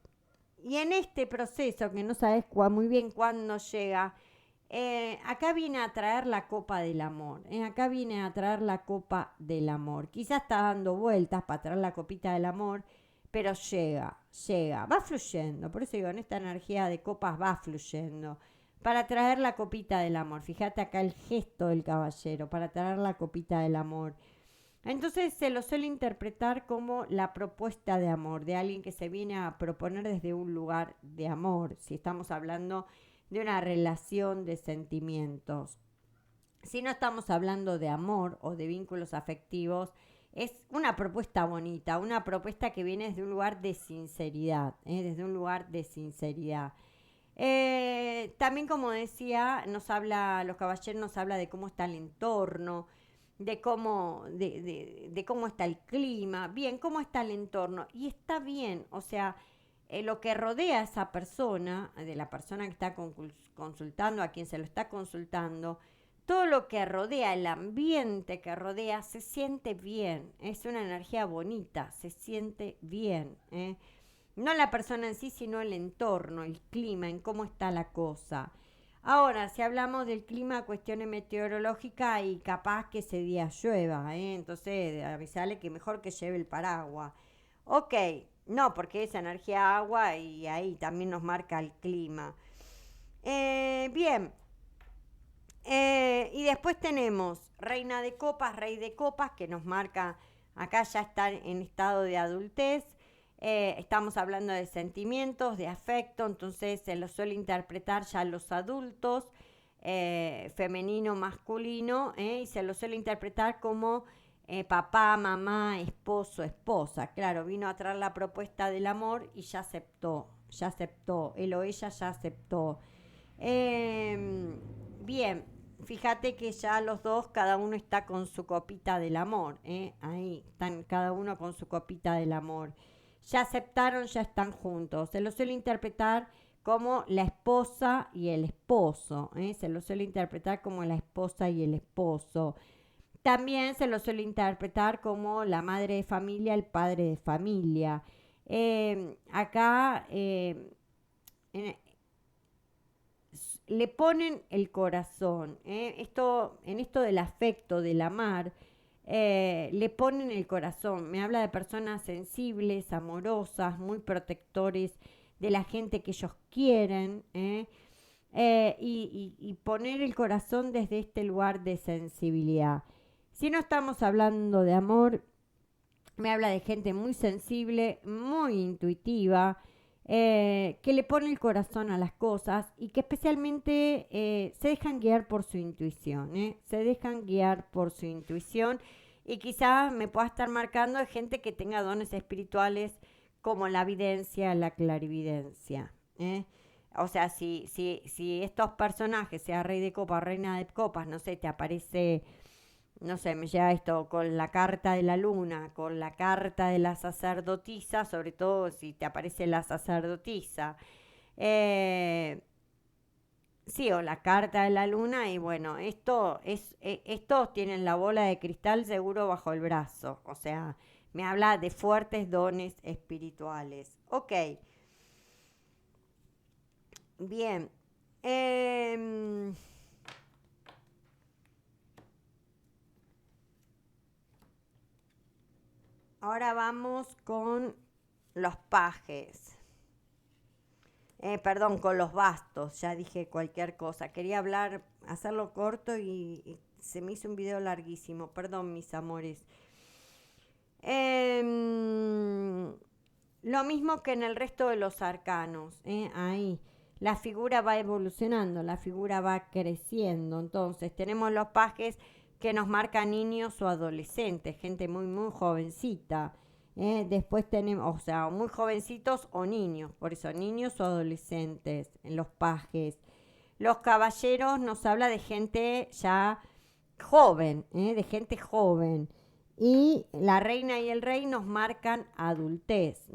y en este proceso, que no sabes muy bien cuándo llega, acá viene a traer la copa del amor. Acá viene a traer la copa del amor. Quizás está dando vueltas para traer la copita del amor, pero llega, va fluyendo. Por eso digo, en esta energía de copas va fluyendo. Para traer la copita del amor. Fíjate acá el gesto del caballero, para traer la copita del amor. Entonces se lo suele interpretar como la propuesta de amor, de alguien que se viene a proponer desde un lugar de amor, si estamos hablando de una relación de sentimientos. Si no estamos hablando de amor o de vínculos afectivos, es una propuesta bonita, una propuesta que viene desde un lugar de sinceridad, desde un lugar de sinceridad. También, como decía, los caballeros nos habla de cómo está el entorno, de cómo está el clima, bien, cómo está el entorno. Y está bien, o sea, lo que rodea a esa persona, de la persona que está consultando, a quien se lo está consultando, todo lo que rodea, el ambiente que rodea, se siente bien. Es una energía bonita, se siente bien. No la persona en sí, sino el entorno, el clima, en cómo está la cosa. Ahora, si hablamos del clima, cuestiones meteorológicas y capaz que ese día llueva, entonces avisarle que mejor que lleve el paraguas. Ok, no, porque es energía agua y ahí también nos marca el clima. Bien, y después tenemos Reina de Copas, Rey de Copas, que nos marca, acá ya está en estado de adultez. Estamos hablando de sentimientos, de afecto, entonces se lo suele interpretar ya los adultos, femenino, masculino, y se lo suele interpretar como papá, mamá, esposo, esposa. Claro, vino a traer la propuesta del amor y ya aceptó, él o ella ya aceptó. Bien, fíjate que ya los dos, cada uno está con su copita del amor, ahí están cada uno con su copita del amor. Ya aceptaron, ya están juntos. Se lo suele interpretar como la esposa y el esposo, se lo suele interpretar como la esposa y el esposo. También se lo suele interpretar como la madre de familia, el padre de familia. Acá le ponen el corazón. En esto del afecto, del amar, le ponen el corazón. Me habla de personas sensibles, amorosas, muy protectores de la gente que ellos quieren. Y poner el corazón desde este lugar de sensibilidad. Si no estamos hablando de amor, me habla de gente muy sensible, muy intuitiva, que le pone el corazón a las cosas y que especialmente se dejan guiar por su intuición, se dejan guiar por su intuición y quizás me pueda estar marcando de gente que tenga dones espirituales como la videncia, la clarividencia. O sea, si estos personajes, sea rey de copas, reina de copas, no sé, te aparece, no sé, me llega esto con la carta de la luna, con la carta de la sacerdotisa, sobre todo si te aparece la sacerdotisa. Eh, sí, o la carta de la luna, y bueno, estos tienen la bola de cristal seguro bajo el brazo. O sea, me habla de fuertes dones espirituales. Ok, bien. Em, Ahora vamos con los pajes. Perdón, con los bastos. Ya dije cualquier cosa. Quería hablar, hacerlo corto y se me hizo un video larguísimo. Perdón, mis amores. Lo mismo que en el resto de los arcanos. Ahí. La figura va evolucionando, la figura va creciendo. Entonces, tenemos los pajes que nos marcan niños o adolescentes, gente muy, muy jovencita. Después tenemos, o sea, muy jovencitos o niños, por eso niños o adolescentes en los pajes. Los caballeros nos habla de gente ya joven, de gente joven. Y la reina y el rey nos marcan adultez,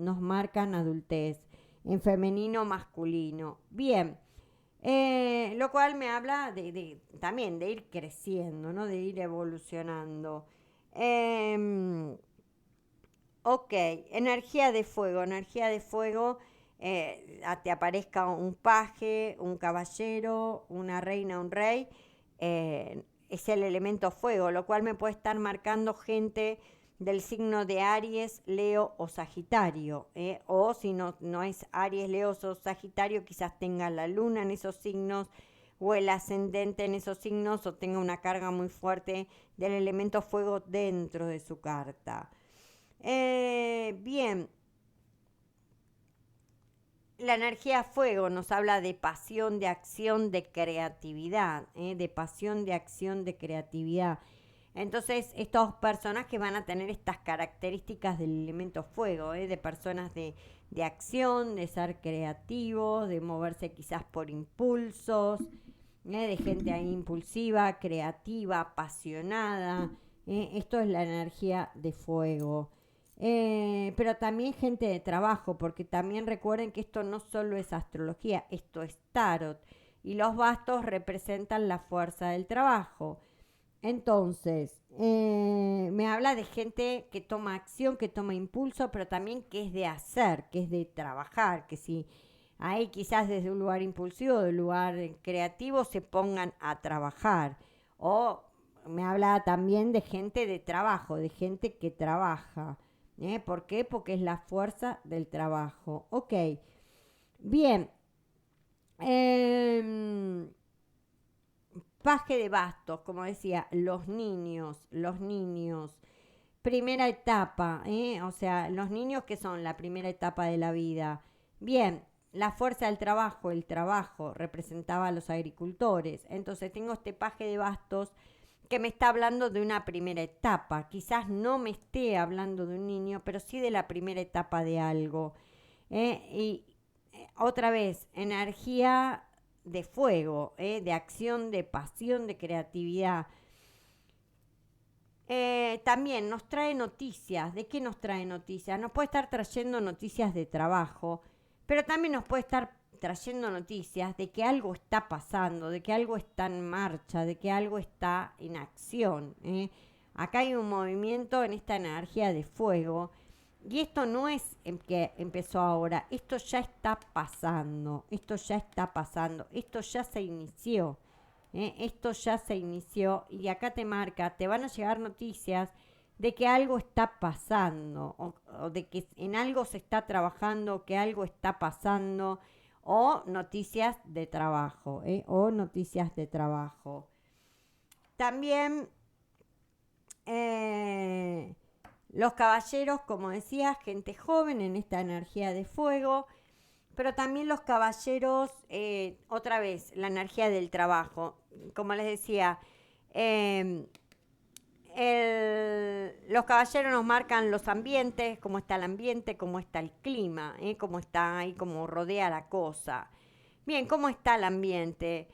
en femenino masculino. Bien, lo cual me habla también de ir creciendo, ¿no? De ir evolucionando. Eh, ok, energía de fuego, te aparezca un paje, un caballero, una reina, un rey, es el elemento fuego, lo cual me puede estar marcando gente del signo de Aries, Leo o Sagitario, o si no es Aries, Leo o Sagitario, quizás tenga la luna en esos signos o el ascendente en esos signos o tenga una carga muy fuerte del elemento fuego dentro de su carta. Bien, la energía fuego nos habla de pasión, de acción, de creatividad, de pasión, de acción, de creatividad. Entonces, estos personajes van a tener estas características del elemento fuego, de personas de acción, de ser creativos, de moverse quizás por impulsos, de gente ahí impulsiva, creativa, apasionada. Esto es la energía de fuego. Pero también gente de trabajo, porque también recuerden que esto no solo es astrología, esto es tarot. Y los bastos representan la fuerza del trabajo. Entonces, me habla de gente que toma acción, que toma impulso, pero también que es de hacer, que es de trabajar, que si ahí quizás desde un lugar impulsivo, de un lugar creativo, se pongan a trabajar. O me habla también de gente de trabajo, de gente que trabaja. ¿Por qué? Porque es la fuerza del trabajo. Ok, bien. Eh, Paje de bastos, como decía, los niños, primera etapa, o sea, los niños que son la primera etapa de la vida. Bien, la fuerza del trabajo, el trabajo representaba a los agricultores. Entonces tengo este paje de bastos que me está hablando de una primera etapa. Quizás no me esté hablando de un niño, pero sí de la primera etapa de algo. Y otra vez, energía de fuego, de acción, de pasión, de creatividad. También nos trae noticias. ¿De qué nos trae noticias? Nos puede estar trayendo noticias de trabajo, pero también nos puede estar trayendo noticias de que algo está pasando, de que algo está en marcha, de que algo está en acción. Acá hay un movimiento en esta energía de fuego. Y esto no es que empezó ahora, esto ya está pasando, esto ya está pasando, esto ya se inició. Esto ya se inició y acá te marca, te van a llegar noticias de que algo está pasando o de que en algo se está trabajando, que algo está pasando o noticias de trabajo, o noticias de trabajo. También eh, los caballeros, como decía, gente joven en esta energía de fuego. Pero también los caballeros, otra vez, la energía del trabajo. Como les decía, eh, los caballeros nos marcan los ambientes, cómo está el ambiente, cómo está el clima, cómo está ahí, cómo rodea la cosa. Bien, ¿cómo está el ambiente?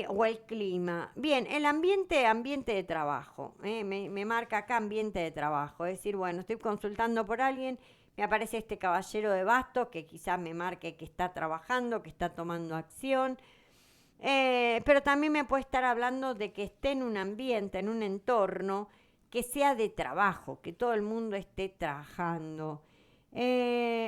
O el clima. Bien, el ambiente, ambiente de trabajo. Me marca acá ambiente de trabajo. Es decir, bueno, estoy consultando por alguien, me aparece este caballero de bastos que quizás me marque que está trabajando, que está tomando acción. Pero también me puede estar hablando de que esté en un ambiente, en un entorno que sea de trabajo, que todo el mundo esté trabajando.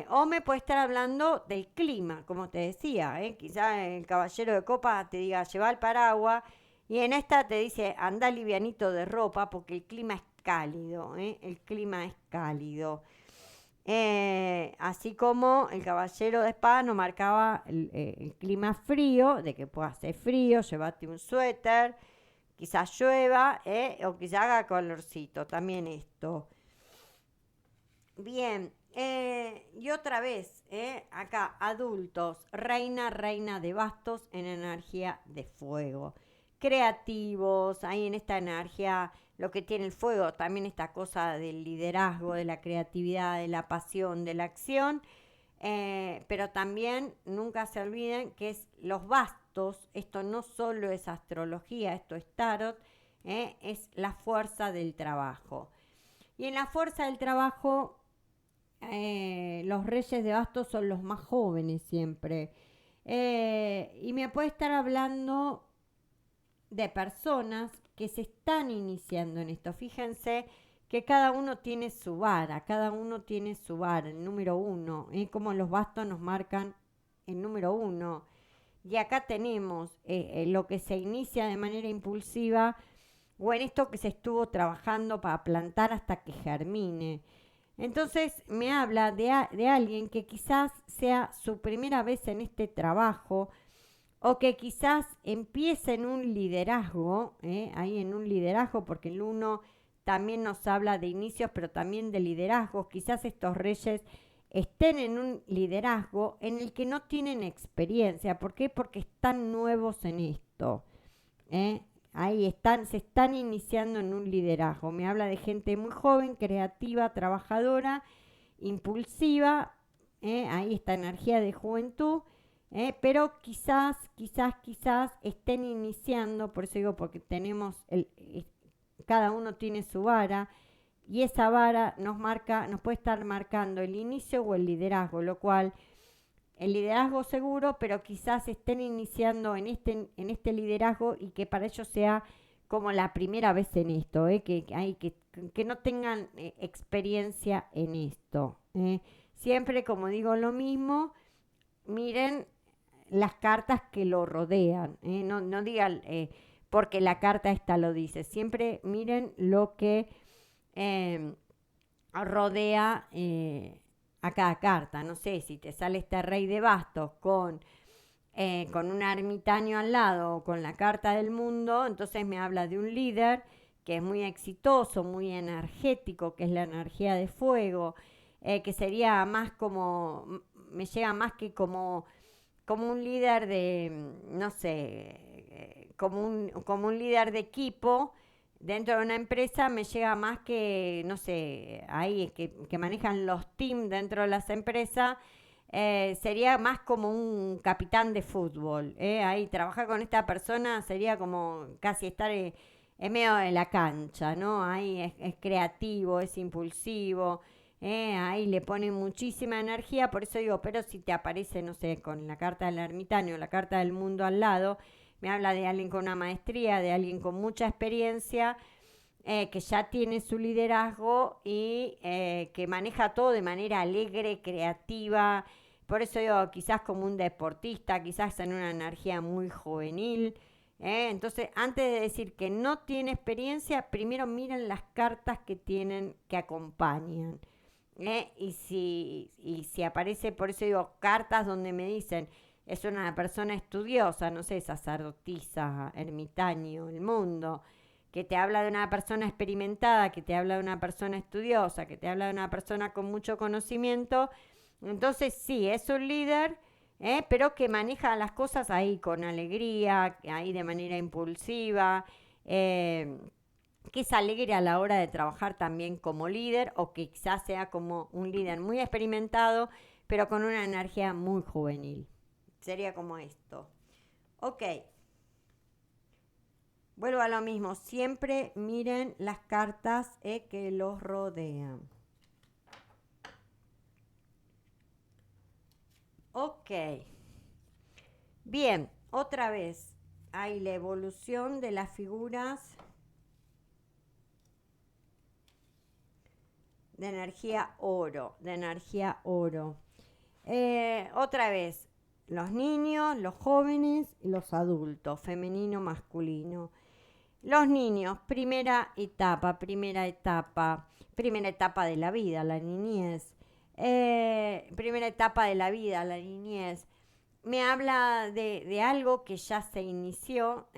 O me puede estar hablando del clima, como te decía. Quizá el caballero de copa te diga lleva el paraguas y en esta te dice anda livianito de ropa porque el clima es cálido. El clima es cálido. Así como el caballero de espada nos marcaba el clima frío, de que pueda hacer frío, llévate un suéter, quizás llueva, o quizás haga calorcito, también esto. Bien, y otra vez, acá, adultos, reina, reina de bastos en energía de fuego. Creativos, ahí en esta energía, lo que tiene el fuego, también esta cosa del liderazgo, de la creatividad, de la pasión, de la acción. Pero también nunca se olviden que es los bastos, esto no solo es astrología, esto es tarot, es la fuerza del trabajo. Y en la fuerza del trabajo los reyes de bastos son los más jóvenes siempre. Y me puede estar hablando de personas que se están iniciando en esto. Fíjense que cada uno tiene su vara, cada uno tiene su vara, el número uno, como los bastos nos marcan el número uno. Y acá tenemos lo que se inicia de manera impulsiva o en esto que se estuvo trabajando para plantar hasta que germine. Entonces me habla de alguien que quizás sea su primera vez en este trabajo o que quizás empiece en un liderazgo, ahí en un liderazgo, porque el uno también nos habla de inicios, pero también de liderazgos. Quizás estos reyes estén en un liderazgo en el que no tienen experiencia. ¿Por qué? Porque están nuevos en esto. ¿eh? Ahí están, se están iniciando en un liderazgo. Me habla de gente muy joven, creativa, trabajadora, impulsiva. Ahí está energía de juventud. Pero quizás estén iniciando, por eso digo, porque tenemos, cada uno tiene su vara, y esa vara nos puede estar marcando el inicio o el liderazgo, lo cual el liderazgo seguro, pero quizás estén iniciando en este liderazgo y que para ellos sea como la primera vez en esto, que no tengan experiencia en esto. Siempre, como digo, lo mismo, miren las cartas que lo rodean, no digan porque la carta esta lo dice, siempre miren lo que eh, rodea a cada carta. No sé, si te sale este rey de bastos con un ermitaño al lado o con la carta del mundo, entonces me habla de un líder que es muy exitoso, muy energético, que es la energía de fuego, que sería más como, me llega más que como un líder de, no sé, como un líder de equipo dentro de una empresa. Me llega más que, no sé, ahí que manejan los teams dentro de las empresas. Sería más como un capitán de fútbol. Ahí trabajar con esta persona sería como casi estar en medio de la cancha, ¿no? Ahí es creativo, es impulsivo. Ahí le pone muchísima energía, por eso digo, pero si te aparece, no sé, con la carta del ermitaño, la carta del mundo al lado, me habla de alguien con una maestría, de alguien con mucha experiencia, que ya tiene su liderazgo y que maneja todo de manera alegre, creativa. Por eso digo, quizás como un deportista, quizás en una energía muy juvenil. Entonces, antes de decir que no tiene experiencia, primero miren las cartas que tienen, que acompañan. Y si aparece, por eso digo, cartas donde me dicen es una persona estudiosa, no sé, sacerdotisa, ermitaño, el mundo, que te habla de una persona experimentada, que te habla de una persona estudiosa, que te habla de una persona con mucho conocimiento, entonces sí, es un líder, pero que maneja las cosas ahí con alegría, ahí de manera impulsiva, eh, que es alegre a la hora de trabajar también como líder o que quizás sea como un líder muy experimentado, pero con una energía muy juvenil. Sería como esto. Ok, vuelvo a lo mismo. Siempre miren las cartas que los rodean. Ok, bien, otra vez. Hay la evolución de las figuras de energía oro, de energía oro. Otra vez, los niños, los jóvenes y los adultos, femenino, masculino. Los niños, primera etapa de la vida, la niñez. Primera etapa de la vida, la niñez. Me habla de algo que ya se inició,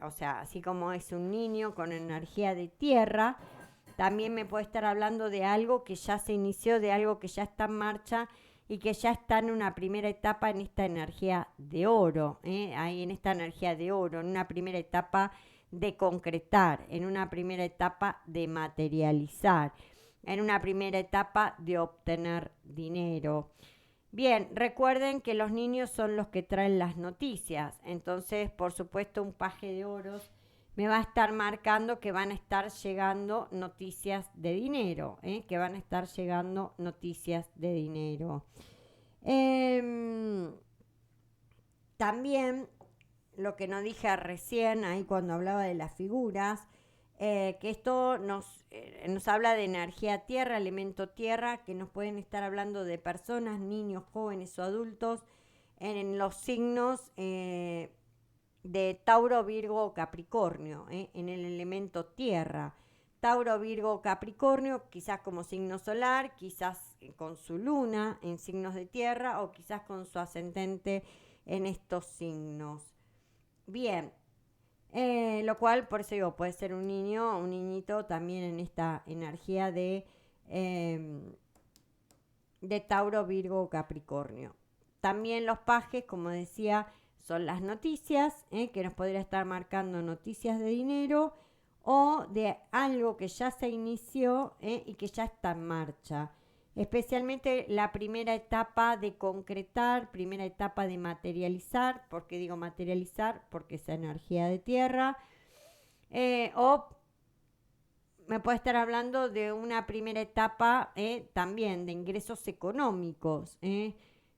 o sea, así como es un niño con energía de tierra, también me puede estar hablando de algo que ya se inició, de algo que ya está en marcha y que ya está en una primera etapa en esta energía de oro, ahí en esta energía de oro, en una primera etapa de concretar, en una primera etapa de materializar, en una primera etapa de obtener dinero. Bien, recuerden que los niños son los que traen las noticias, entonces por supuesto un paje de oros me va a estar marcando que van a estar llegando noticias de dinero, que van a estar llegando noticias de dinero. Em, También lo que no dije recién, ahí cuando hablaba de las figuras, que esto nos habla de energía tierra, elemento tierra, que nos pueden estar hablando de personas, niños, jóvenes o adultos, en los signos de Tauro, Virgo, Capricornio, en el elemento tierra. Tauro, Virgo, Capricornio, quizás como signo solar, quizás con su luna en signos de tierra o quizás con su ascendente en estos signos. Bien, lo cual, por eso digo, puede ser un niño o un niñito también en esta energía eh, de Tauro, Virgo, Capricornio. También los pajes, como decía, son las noticias, que nos podría estar marcando noticias de dinero o de algo que ya se inició y que ya está en marcha. Especialmente la primera etapa de concretar, primera etapa de materializar. ¿Por qué digo materializar? Porque es energía de tierra. O me puede estar hablando de una primera etapa también de ingresos económicos, de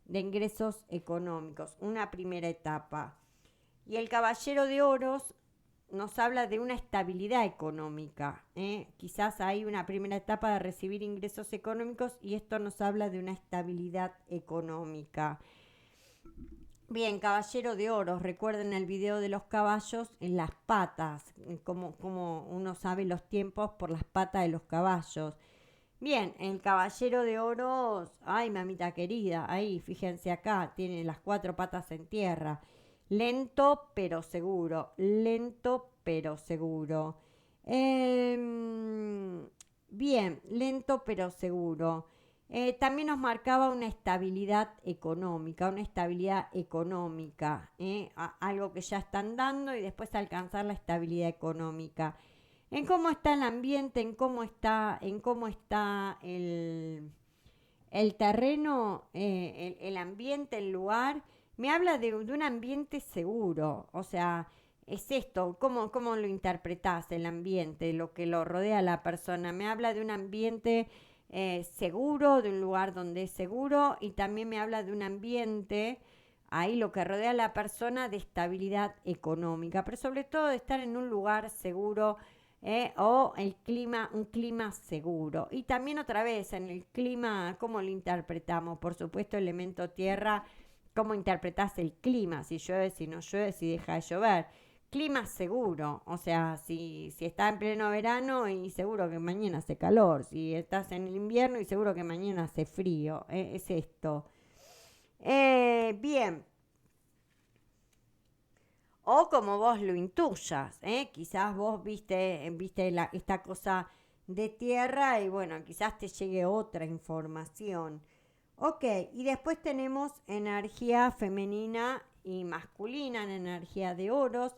ingresos económicos, una primera etapa. Y el caballero de oros nos habla de una estabilidad económica. Quizás hay una primera etapa de recibir ingresos económicos y esto nos habla de una estabilidad económica. Bien, caballero de oros, recuerden el video de los caballos en las patas, como uno sabe los tiempos por las patas de los caballos. Bien, el caballero de oros, ay mamita querida, ahí fíjense acá, tiene las cuatro patas en tierra. Lento pero seguro, lento pero seguro. Bien, lento pero seguro. También nos marcaba una estabilidad económica, algo que ya están dando y después alcanzar la estabilidad económica. En cómo está el ambiente, en cómo está el terreno, el ambiente, el lugar, me habla de un ambiente seguro. O sea, es esto, cómo lo interpretás el ambiente, lo que lo rodea a la persona. Me habla de un ambiente seguro, de un lugar donde es seguro y también me habla de un ambiente, ahí lo que rodea a la persona, de estabilidad económica, pero sobre todo de estar en un lugar seguro, o el clima, un clima seguro. Y también otra vez en el clima, ¿cómo lo interpretamos? Por supuesto, elemento tierra, ¿cómo interpretás el clima? Si llueve, si no llueve, si deja de llover. Clima seguro, o sea, si está en pleno verano y seguro que mañana hace calor, si estás en el invierno y seguro que mañana hace frío, es esto. Bien, o como vos lo intuyas, quizás vos viste esta cosa de tierra y bueno, quizás te llegue otra información. Ok, y después tenemos energía femenina y masculina en energía de oros.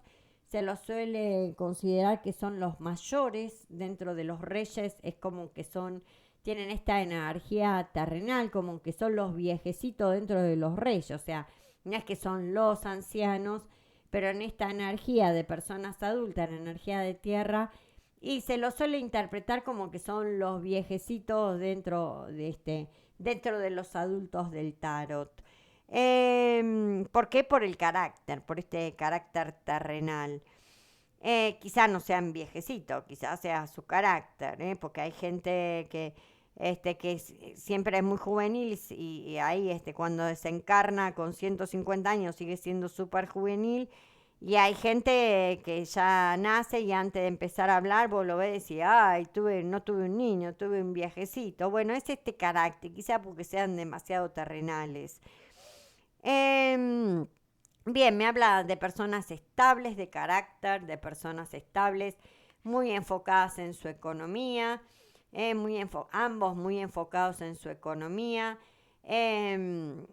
Se los suele considerar que son los mayores dentro de los reyes, es como que son, tienen esta energía terrenal, como que son los viejecitos dentro de los reyes, o sea, no es que son los ancianos, pero en esta energía de personas adultas, en energía de tierra, y se los suele interpretar como que son los viejecitos dentro de los adultos del tarot. ¿Por qué? Por el carácter, por este carácter terrenal. Quizá no sean viejecitos, quizás sea su carácter, porque hay gente que siempre es muy juvenil y ahí cuando desencarna con 150 años sigue siendo súper juvenil. Y hay gente que ya nace y antes de empezar a hablar vos lo ves y decís, ay, no tuve un niño, tuve un viejecito. Bueno, es este carácter, quizá porque sean demasiado terrenales. Em, Bien, me habla de personas estables, de carácter, de personas estables, muy enfocadas en su economía, ambos muy enfocados en su economía. Em,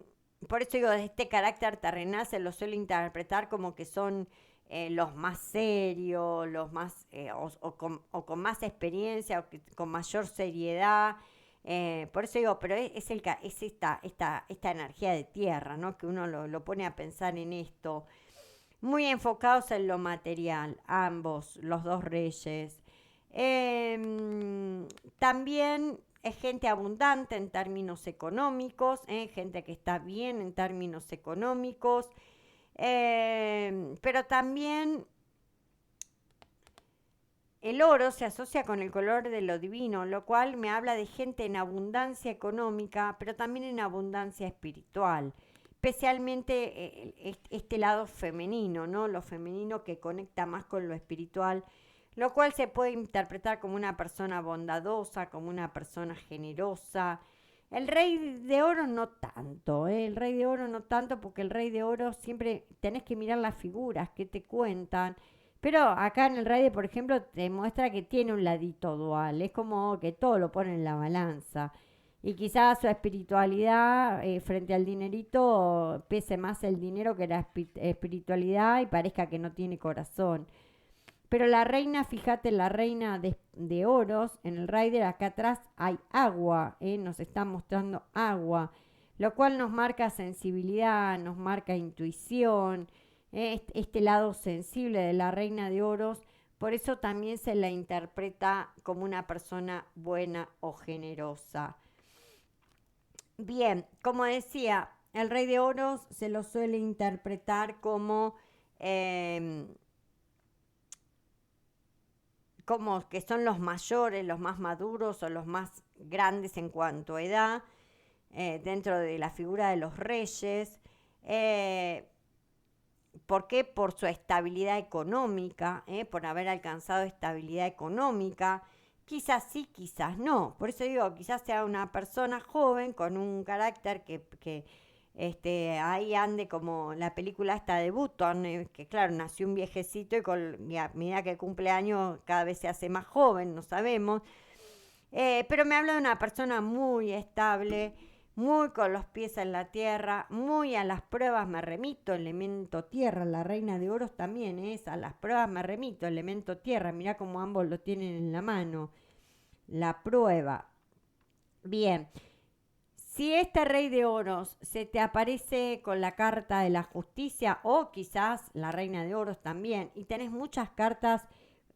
por eso digo, de este carácter terrenal se lo suele interpretar como que son los más serios, los más, o con más experiencia, con mayor seriedad. Por eso digo, pero es esta energía de tierra, ¿no? Que uno lo pone a pensar en esto. Muy enfocados en lo material, ambos, los dos reyes. También es gente abundante en términos económicos, gente que está bien en términos económicos, pero también el oro se asocia con el color de lo divino, lo cual me habla de gente en abundancia económica, pero también en abundancia espiritual. Especialmente este lado femenino, ¿no? Lo femenino que conecta más con lo espiritual, lo cual se puede interpretar como una persona bondadosa, como una persona generosa. El rey de oro no tanto, ¿eh? El rey de oro no tanto porque el rey de oro siempre tenés que mirar las figuras que te cuentan. Pero acá en el rey, por ejemplo, te muestra que tiene un ladito dual. Es como que todo lo pone en la balanza. Y quizás su espiritualidad frente al dinerito pese más el dinero que la espiritualidad y parezca que no tiene corazón. Pero la reina, fíjate, la reina de oros, en el rider acá atrás hay agua, nos está mostrando agua, lo cual nos marca sensibilidad, nos marca intuición, este lado sensible de la reina de oros, por eso también se la interpreta como una persona buena o generosa. Bien, como decía, el rey de oros se lo suele interpretar eh, como que son los mayores, los más maduros o los más grandes en cuanto a edad, dentro de la figura de los reyes. Eh, ¿Por qué? Por su estabilidad económica, por haber alcanzado estabilidad económica. Quizás sí, quizás no. Por eso digo, quizás sea una persona joven con un carácter que ahí ande como la película esta de Button, que claro, nació un viejecito y a medida que cumple años cada vez se hace más joven, no sabemos. Pero me habla de una persona muy estable, muy con los pies en la tierra, muy a las pruebas me remito, elemento tierra, la reina de oros también es, a las pruebas me remito, elemento tierra, mirá cómo ambos lo tienen en la mano, la prueba. Bien, si este rey de oros se te aparece con la carta de la justicia o quizás la reina de oros también y tenés muchas cartas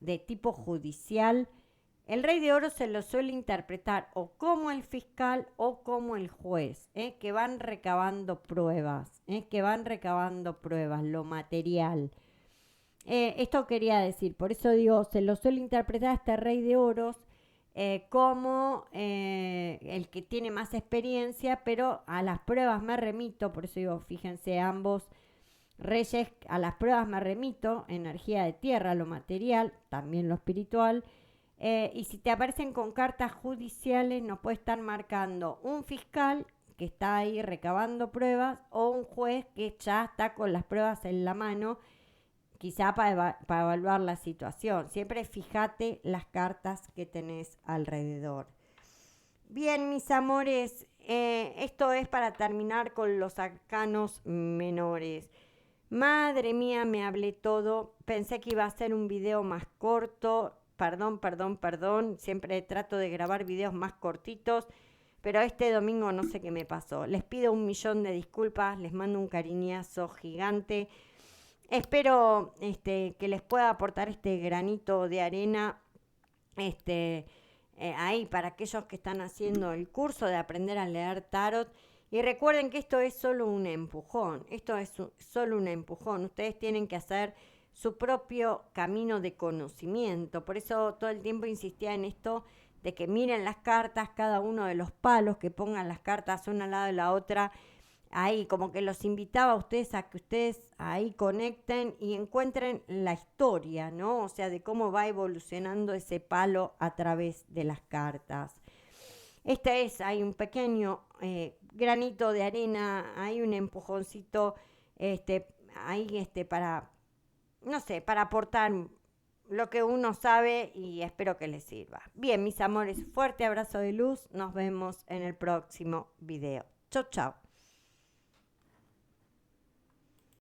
de tipo judicial, el rey de oros se lo suele interpretar o como el fiscal o como el juez, que van recabando pruebas, lo material. Esto quería decir, por eso digo, se lo suele interpretar a este rey de oros como el que tiene más experiencia, pero a las pruebas me remito, por eso digo, fíjense ambos reyes, a las pruebas me remito, energía de tierra, lo material, también lo espiritual. Y si te aparecen con cartas judiciales, nos puede estar marcando un fiscal que está ahí recabando pruebas o un juez que ya está con las pruebas en la mano, quizá para evaluar la situación. Siempre fíjate las cartas que tenés alrededor. Bien, mis amores, esto es para terminar con los arcanos menores. Madre mía, me hablé todo. Pensé que iba a ser un video más corto. Perdón, perdón, perdón. Siempre trato de grabar videos más cortitos. Pero este domingo no sé qué me pasó. Les pido 1.000.000 de disculpas. Les mando un cariñazo gigante. Espero que les pueda aportar este granito de arena. Este, ahí para aquellos que están haciendo el curso de aprender a leer tarot. Y recuerden que esto es solo un empujón, esto es solo un empujón. Ustedes tienen que hacer su propio camino de conocimiento. Por eso todo el tiempo insistía en esto de que miren las cartas, cada uno de los palos, que pongan las cartas una al lado de la otra. Ahí como que los invitaba a ustedes a que ustedes ahí conecten y encuentren la historia, ¿no? O sea, de cómo va evolucionando ese palo a través de las cartas. Hay un pequeño granito de arena, hay un empujoncito, ahí para, no sé, para aportar lo que uno sabe y espero que les sirva. Bien, mis amores, fuerte abrazo de luz, nos vemos en el próximo video. Chau, chau.